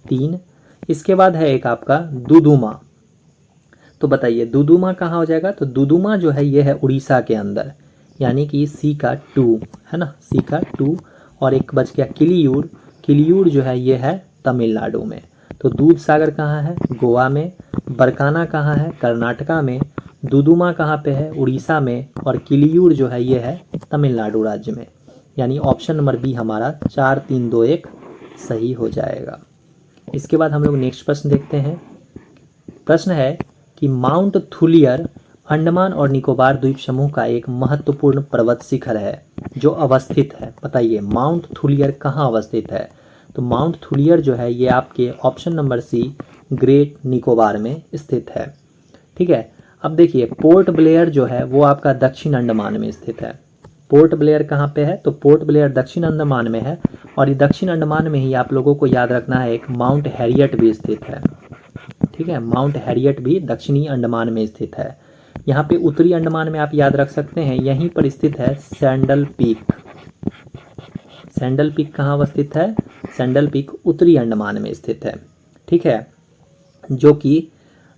3। इसके बाद है एक आपका दुदुमा। तो बताइए दुदुमा कहाँ हो जाएगा, तो दुदुमा जो है ये है उड़ीसा के अंदर, यानी कि सी का 2 है ना, सी का 2। और एक बच गया किलियूर, किलियूर जो है ये है तमिलनाडु में। तो दूध सागर कहाँ है, गोवा में। बरकाना कहाँ है, कर्नाटका में। दुदुमा कहाँ पे है, उड़ीसा में। और किलियूर जो है ये है तमिलनाडु राज्य में। यानी ऑप्शन नंबर बी हमारा 4, 3, 2, 1 सही हो जाएगा। इसके बाद हम लोग नेक्स्ट प्रश्न देखते हैं। प्रश्न है कि माउंट थुलियर अंडमान और निकोबार द्वीप समूह का एक महत्वपूर्ण पर्वत शिखर है जो अवस्थित है। बताइए माउंट थुलियर कहाँ अवस्थित है। तो माउंट थुलियर जो है ये आपके option number C Great Nicobar में स्थित है। ठीक है, अब देखिए पोर्ट ब्लेयर जो है वो आपका दक्षिण अंडमान में स्थित है। पोर्ट ब्लेयर कहाँ पे है, तो पोर्ट ब्लेयर दक्षिण अंडमान में है, और ये दक्षिण अंडमान में ही आप लोगों को याद रखना है एक माउंट हैरियट भी स्थित है। ठीक है, माउंट हैरियट भी दक्षिणी अंडमान में स्थित है। यहाँ पे उत्तरी अंडमान में आप याद रख सकते हैं, यहीं पर स्थित है सैंडल पीक। सैंडल पीक कहाँ अवस्थित है, सैंडल पीक उत्तरी अंडमान में स्थित है। ठीक है, जो कि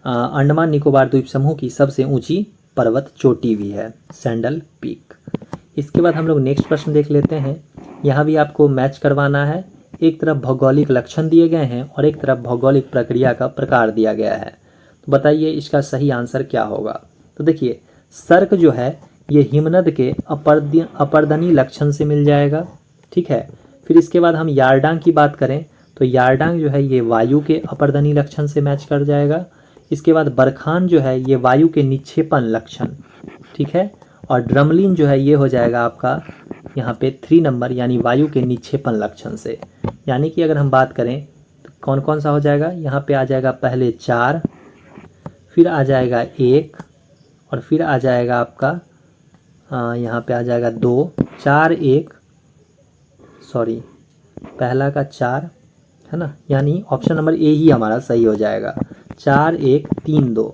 अंडमान निकोबार द्वीप समूह की सबसे ऊंची पर्वत चोटी भी है, सैंडल पीक। इसके बाद हम लोग नेक्स्ट प्रश्न देख लेते हैं। यहाँ भी आपको मैच करवाना है। एक तरफ भौगोलिक लक्षण दिए गए हैं और एक तरफ भौगोलिक प्रक्रिया का प्रकार दिया गया है। तो बताइए इसका सही आंसर क्या होगा। तो देखिए सर्क जो है ये हिमनद के अपर्दनी लक्षण से मिल जाएगा। ठीक है, फिर इसके बाद हम यारडांग की बात करें तो यारडांग जो है ये वायु के अपर्दनी लक्षण से मैच कर जाएगा। इसके बाद बरखान जो है ये वायु के निक्षेपण लक्षण। ठीक है, और ड्रमलिन जो है ये हो जाएगा आपका यहाँ पे 3 नंबर यानी वायु के निक्षेपण लक्षण से। यानी कि अगर हम बात करें तो कौन कौन सा हो जाएगा, यहाँ पे आ जाएगा पहले 4, फिर आ जाएगा 1 और फिर आ जाएगा आपका यहाँ पे आ जाएगा 2, 4, 1 सॉरी पहला का 4 है ना, यानी ऑप्शन नंबर ए ही हमारा सही हो जाएगा। 4, 1, 3, 2।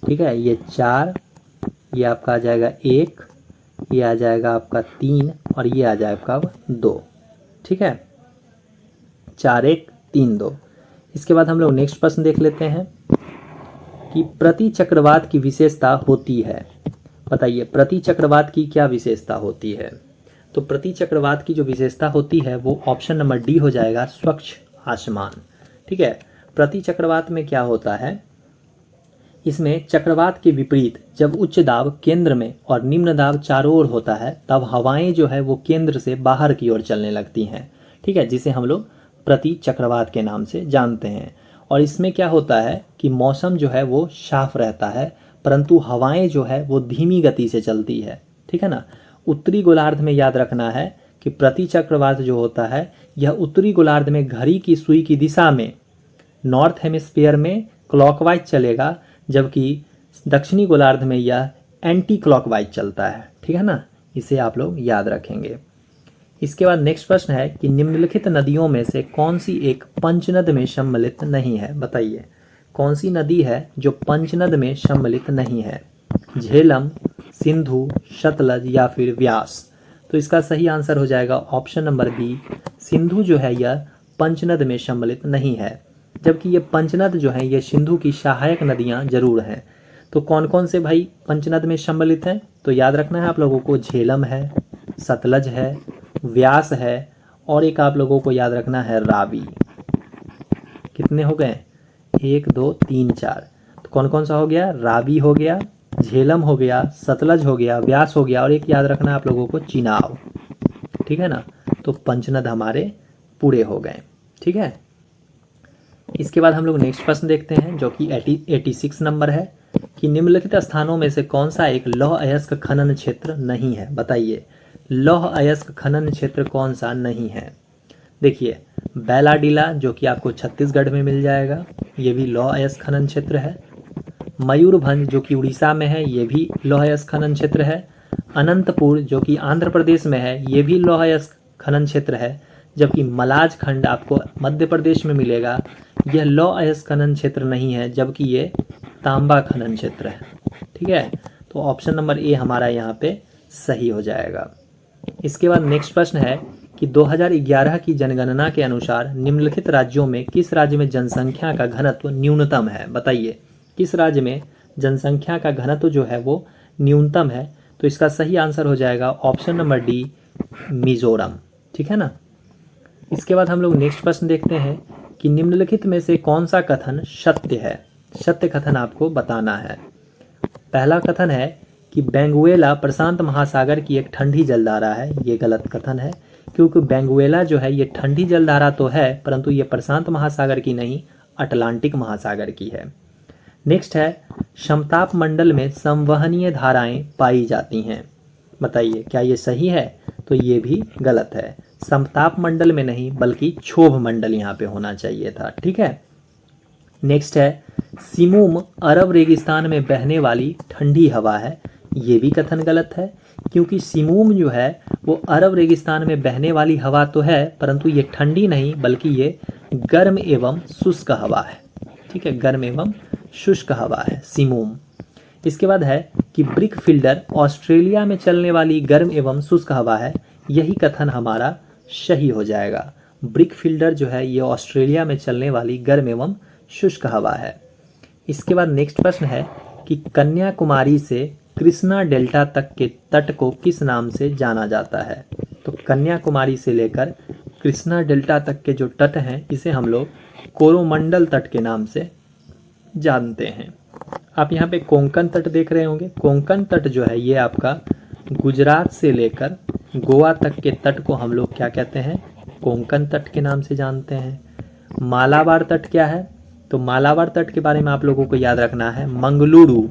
ठीक है, ये 4, ये आपका आ जाएगा 1, ये आ जाएगा आपका 3 और ये आ जाएगा आपका 2। ठीक है, 4, 1, 3, 2। इसके बाद हम लोग नेक्स्ट प्रश्न देख लेते हैं कि प्रति चक्रवात की विशेषता होती है। बताइए प्रति चक्रवात की क्या विशेषता होती है। तो प्रति चक्रवात की जो विशेषता होती है वो ऑप्शन नंबर डी हो जाएगा, स्वच्छ आसमान। ठीक है, प्रति चक्रवात में क्या होता है इसमें चक्रवात के विपरीत जब उच्च दाब केंद्र में और निम्न दाब चारों ओर होता है तब हवाएं जो है वो केंद्र से बाहर की ओर चलने लगती हैं, ठीक है, जिसे हम लोग प्रति चक्रवात के नाम से जानते हैं। और इसमें क्या होता है कि मौसम जो है वो साफ रहता है, परंतु हवाएं जो है वो धीमी गति से चलती है, ठीक है ना। उत्तरी गोलार्ध में याद रखना है कि प्रति चक्रवात जो होता है यह उत्तरी गोलार्ध में घड़ी की सुई की दिशा में नॉर्थ हेमिस्फीयर में क्लॉकवाइज चलेगा, जबकि दक्षिणी गोलार्ध में यह एंटी क्लॉकवाइज चलता है, ठीक है ना। इसे आप लोग याद रखेंगे। इसके बाद नेक्स्ट प्रश्न है कि निम्नलिखित नदियों में से कौन सी एक पंचनद में सम्मिलित नहीं है। बताइए कौन सी नदी है जो पंचनद में सम्मिलित नहीं है। झेलम, सिंधु, सतलज या फिर व्यास। तो इसका सही आंसर हो जाएगा ऑप्शन नंबर बी, सिंधु जो है यह पंचनद में सम्मिलित नहीं है, जबकि ये पंचनद जो है ये सिंधु की सहायक नदियां जरूर हैं। तो कौन कौन से भाई पंचनद में सम्मिलित हैं, तो याद रखना है आप लोगों को, झेलम है, सतलज है, व्यास है और एक आप लोगों को याद रखना है रावी। कितने हो गए, 1 2 3 4। तो कौन कौन सा हो गया, रावी हो गया, झेलम हो गया, सतलज हो गया, व्यास हो गया और एक याद रखना है आप लोगों को चिनाब, ठीक है ना। तो पंचनद हमारे पूरे हो गए, ठीक है। इसके बाद हम लोग नेक्स्ट प्रश्न देखते हैं जो कि 86 नंबर है कि निम्नलिखित स्थानों में से कौन सा एक लौह अयस्क खनन क्षेत्र नहीं है। बताइए लौह अयस्क खनन क्षेत्र कौन सा नहीं है। देखिए बैलाडीला जो कि आपको छत्तीसगढ़ में मिल जाएगा, ये भी लौह अयस्क खनन क्षेत्र है। मयूरभंज जो कि उड़ीसा में है, ये भी लौह अयस्क खनन क्षेत्र है। अनंतपुर जो कि आंध्र प्रदेश में है, ये भी लौह अयस्क खनन क्षेत्र है। जबकि मलाज खंड आपको मध्य प्रदेश में मिलेगा, यह लौह अयस्क खनन क्षेत्र नहीं है, जबकि ये तांबा खनन क्षेत्र है, ठीक है। तो ऑप्शन नंबर ए हमारा यहाँ पे सही हो जाएगा। इसके बाद नेक्स्ट प्रश्न है कि 2011 की जनगणना के अनुसार निम्नलिखित राज्यों में किस राज्य में जनसंख्या का घनत्व न्यूनतम है। बताइए किस राज्य में जनसंख्या का घनत्व जो है वो न्यूनतम है। तो इसका सही आंसर हो जाएगा ऑप्शन नंबर डी, मिजोरम, ठीक है ना। इसके बाद हम लोग नेक्स्ट प्रश्न देखते हैं कि निम्नलिखित में से कौन सा कथन सत्य है। सत्य कथन आपको बताना है। पहला कथन है कि बेंगुएला प्रशांत महासागर की एक ठंडी जलधारा है। ये गलत कथन है, क्योंकि बेंगुएला जो है ये ठंडी जलधारा तो है, परंतु ये प्रशांत महासागर की नहीं, अटलांटिक महासागर की है। नेक्स्ट है समताप मंडल में संवहनीय धाराएं पाई जाती हैं। बताइए क्या ये सही है। तो ये भी गलत है, समताप मंडल में नहीं बल्कि क्षोभ मंडल यहाँ पे होना चाहिए था, ठीक है। नेक्स्ट है सिमूम अरब रेगिस्तान में बहने वाली ठंडी हवा है। ये भी कथन गलत है, क्योंकि सिमूम जो है वो अरब रेगिस्तान में बहने वाली हवा तो है, परंतु ये ठंडी नहीं बल्कि ये गर्म एवं शुष्क हवा है, ठीक है, गर्म एवं शुष्क हवा है सिमूम। इसके बाद है कि ब्रिक फील्डर ऑस्ट्रेलिया में चलने वाली गर्म एवं शुष्क हवा है। यही कथन हमारा सही हो जाएगा। ब्रिक फील्डर जो है ये ऑस्ट्रेलिया में चलने वाली गर्म एवं शुष्क हवा है। इसके बाद नेक्स्ट प्रश्न है कि कन्याकुमारी से कृष्णा डेल्टा तक के तट को किस नाम से जाना जाता है। तो कन्याकुमारी से लेकर कृष्णा डेल्टा तक के जो तट हैं इसे हम लोग कोरोमंडल तट के नाम से जानते हैं। आप यहाँ पे कोंकण तट देख रहे होंगे। कोंकण तट जो है ये आपका गुजरात से लेकर गोवा तक के तट को हम लोग क्या कहते हैं, कोंकण तट के नाम से जानते हैं। मालाबार तट क्या है, तो मालाबार तट के बारे में आप लोगों को याद रखना है। मंगलुरु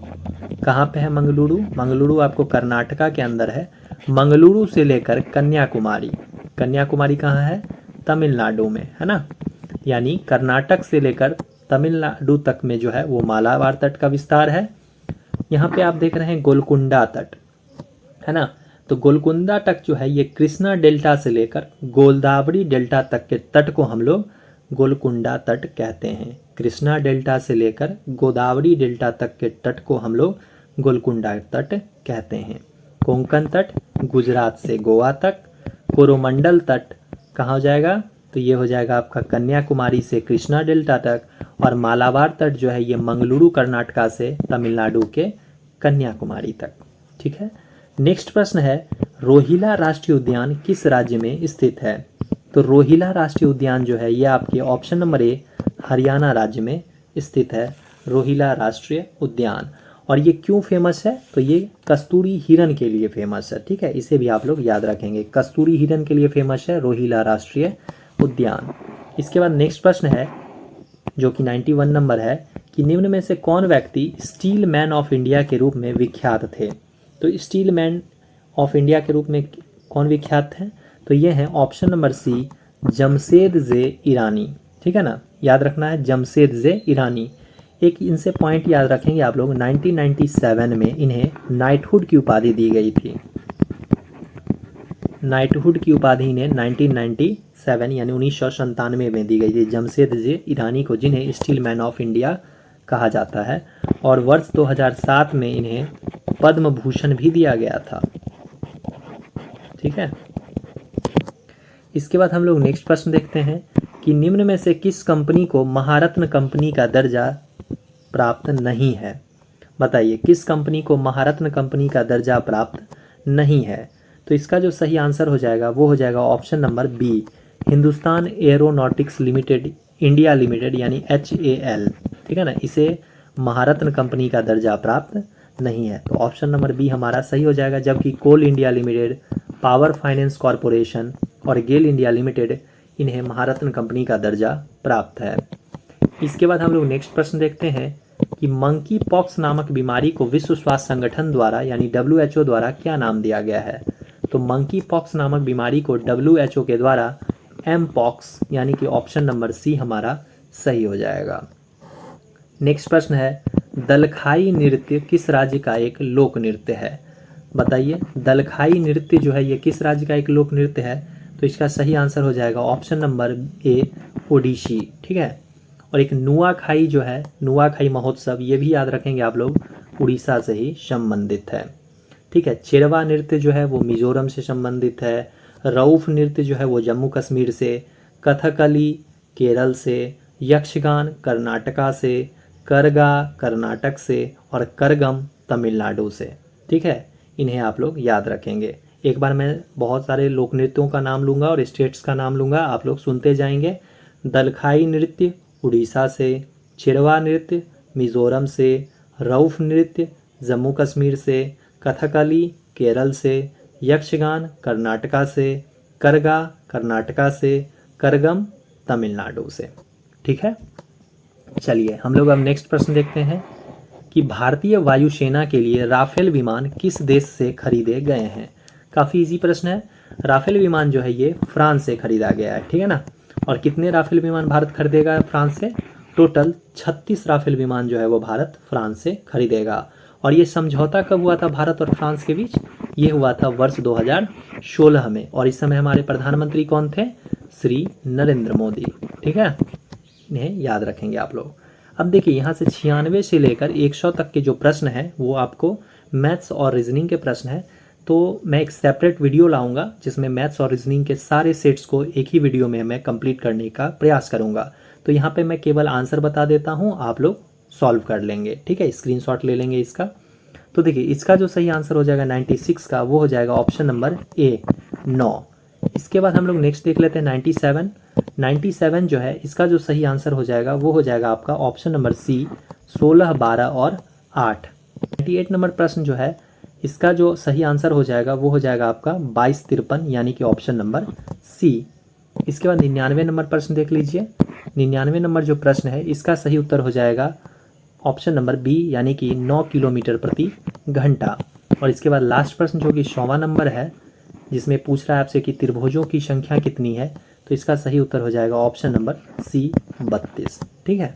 कहाँ पे है, मंगलुरु, मंगलुरु आपको कर्नाटका के अंदर है। मंगलुरु से लेकर कन्याकुमारी, कन्याकुमारी कहाँ है, तमिलनाडु में है ना, यानी कर्नाटक से लेकर तमिलनाडु तक में जो है वो मालाबार तट का विस्तार है। यहाँ पे आप देख रहे हैं गोलकुंडा तट है ना, तो गोलकुंडा तट जो है ये कृष्णा डेल्टा से लेकर गोदावरी डेल्टा तक के तट को हम लोग गोलकुंडा तट कहते हैं। कृष्णा डेल्टा से लेकर गोदावरी डेल्टा तक के तट को हम लोग गोलकुंडा तट कहते हैं। कोंकण तट गुजरात से गोवा तक, कोरोमंडल तट कहाँ हो जाएगा, तो ये हो जाएगा आपका कन्याकुमारी से कृष्णा डेल्टा तक, और मालाबार तट जो है ये मंगलुरु कर्नाटका से तमिलनाडु के कन्याकुमारी तक, ठीक है। नेक्स्ट प्रश्न है रोहिला राष्ट्रीय उद्यान किस राज्य में स्थित है। तो रोहिला राष्ट्रीय उद्यान जो है ये आपके ऑप्शन नंबर ए हरियाणा राज्य में स्थित है। रोहिला राष्ट्रीय उद्यान। और ये क्यों फेमस है, तो ये कस्तूरी हिरन के लिए फेमस है। ठीक है, इसे भी आप लोग याद रखेंगे, कस्तूरी हिरन के लिए फेमस है रोहिला राष्ट्रीय उद्यान। इसके बाद नेक्स्ट प्रश्न है जो कि 91 नंबर है कि निम्न में से कौन व्यक्ति स्टील मैन ऑफ इंडिया के रूप में विख्यात थे। तो स्टील मैन ऑफ इंडिया के रूप में कौन विख्यात हैं, तो ये हैं ऑप्शन नंबर सी, जमशेद जे ईरानी। ठीक है ना, याद रखना है जमशेद जे ईरानी। एक इनसे पॉइंट याद रखेंगे आप लोग, 1997 में इन्हें नाइटहुड की उपाधि दी गई थी। नाइटहुड की उपाधि इन्हें 1997 यानी 1997 में दी गई थी, जमशेद जे ईरानी को, जिन्हें स्टील मैन ऑफ इंडिया कहा जाता है। और वर्ष 2007 में इन्हें पद्म भूषण भी दिया गया था। ठीक है, इसके बाद हम लोग नेक्स्ट प्रश्न देखते हैं कि निम्न में से किस कंपनी को महारत्न कंपनी का दर्जा प्राप्त नहीं है। बताइए किस कंपनी को महारत्न कंपनी का दर्जा प्राप्त नहीं है। तो इसका जो सही आंसर हो जाएगा वो हो जाएगा option number B, Hindustan aeronautics limited India limited यानी HAL। ठीक है ना, इसे महारत्न कंपनी का दर्जा प्राप्त नहीं है। तो ऑप्शन नंबर बी हमारा सही हो जाएगा। जबकि Coal India Limited, Power Finance Corporation और गेल इंडिया लिमिटेड इन्हें महारत्न कंपनी का दर्जा प्राप्त है। इसके बाद हम लोग नेक्स्ट प्रश्न देखते हैं कि मंकी पॉक्स नामक बीमारी को विश्व स्वास्थ्य संगठन द्वारा यानी WHO द्वारा क्या नाम दिया गया है। तो मंकी पॉक्स नामक बीमारी को WHO के द्वारा M-पॉक्स यानी कि ऑप्शन नंबर सी हमारा सही हो जाएगा। नेक्स्ट प्रश्न है, दलखाई नृत्य किस राज्य का एक लोक नृत्य है। बताइए दलखाई नृत्य जो है ये किस राज्य का एक लोक नृत्य है। तो इसका सही आंसर हो जाएगा ऑप्शन नंबर ए, ओडिशी। ठीक है, और एक नुआखाई जो है, नुआखाई महोत्सव, ये भी याद रखेंगे आप लोग, उड़ीसा से ही संबंधित है। ठीक है, चेरवा नृत्य जो है वो मिजोरम से संबंधित है। रऊफ नृत्य जो है वो जम्मू कश्मीर से, कथकली केरल से, यक्षगान कर्नाटका से, करगा कर्नाटक से और करगम तमिलनाडु से। ठीक है, इन्हें आप लोग याद रखेंगे। एक बार मैं बहुत सारे लोक नृत्यों का नाम लूँगा और स्टेट्स का नाम लूँगा, आप लोग सुनते जाएंगे। दलखाई नृत्य उड़ीसा से, चिरवा नृत्य मिज़ोरम से, रऊफ नृत्य जम्मू कश्मीर से, कथकली केरल से, यक्षगान कर्नाटका से, करगा कर्नाटका से, करगम तमिलनाडु से। ठीक है, चलिए हम लोग अब नेक्स्ट प्रश्न देखते हैं कि भारतीय वायुसेना के लिए राफेल विमान किस देश से खरीदे गए हैं। काफ़ी इजी प्रश्न है। राफेल विमान जो है ये फ्रांस से खरीदा गया है। ठीक है ना, और कितने राफेल विमान भारत खरीदेगा फ्रांस से, टोटल 36 राफेल विमान जो है वो भारत फ्रांस से खरीदेगा। और ये समझौता कब हुआ था भारत और फ्रांस के बीच, ये हुआ था वर्ष 2016 में। और इस समय हमारे प्रधानमंत्री कौन थे, श्री नरेंद्र मोदी। ठीक है, इन्हें याद रखेंगे आप लोग। अब देखिए यहाँ से 96 से लेकर 100 तक के जो प्रश्न है वो आपको मैथ्स और रीजनिंग के प्रश्न है। तो मैं एक सेपरेट वीडियो लाऊंगा जिसमें मैथ्स और रीजनिंग के सारे सेट्स को एक ही वीडियो में मैं कंप्लीट करने का प्रयास करूंगा। तो यहाँ पे मैं केवल आंसर बता देता हूँ, आप लोग सॉल्व कर लेंगे। ठीक है, स्क्रीनशॉट ले लेंगे इसका। तो देखिए इसका जो सही आंसर हो जाएगा 96 का, वो हो जाएगा ऑप्शन नंबर ए, 9। इसके बाद हम लोग नेक्स्ट देख लेते हैं 97 जो है इसका जो सही आंसर हो जाएगा वो हो जाएगा आपका ऑप्शन नंबर सी, 16, 12 और 8। 98 नंबर प्रश्न जो है इसका जो सही आंसर हो जाएगा वो हो जाएगा आपका 22, 53 यानी कि ऑप्शन नंबर सी। इसके बाद 99 नंबर प्रश्न देख लीजिए। 99 नंबर जो प्रश्न है इसका सही उत्तर हो जाएगा ऑप्शन नंबर बी यानी कि 9 किलोमीटर प्रति घंटा। और इसके बाद लास्ट प्रश्न जो कि 100वां नंबर है जिसमें पूछ रहा है आपसे कि त्रिभुजों की संख्या कितनी है, तो इसका सही उत्तर हो जाएगा ऑप्शन नंबर सी, 32। ठीक है,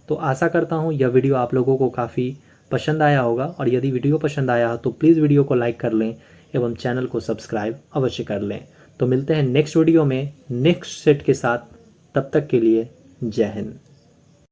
तो आशा करता हूँ यह वीडियो आप लोगों को काफ़ी पसंद आया होगा। और यदि वीडियो पसंद आया हो तो प्लीज़ वीडियो को लाइक कर लें एवं चैनल को सब्सक्राइब अवश्य कर लें। तो मिलते हैं नेक्स्ट वीडियो में नेक्स्ट सेट के साथ, तब तक के लिए जय हिंद।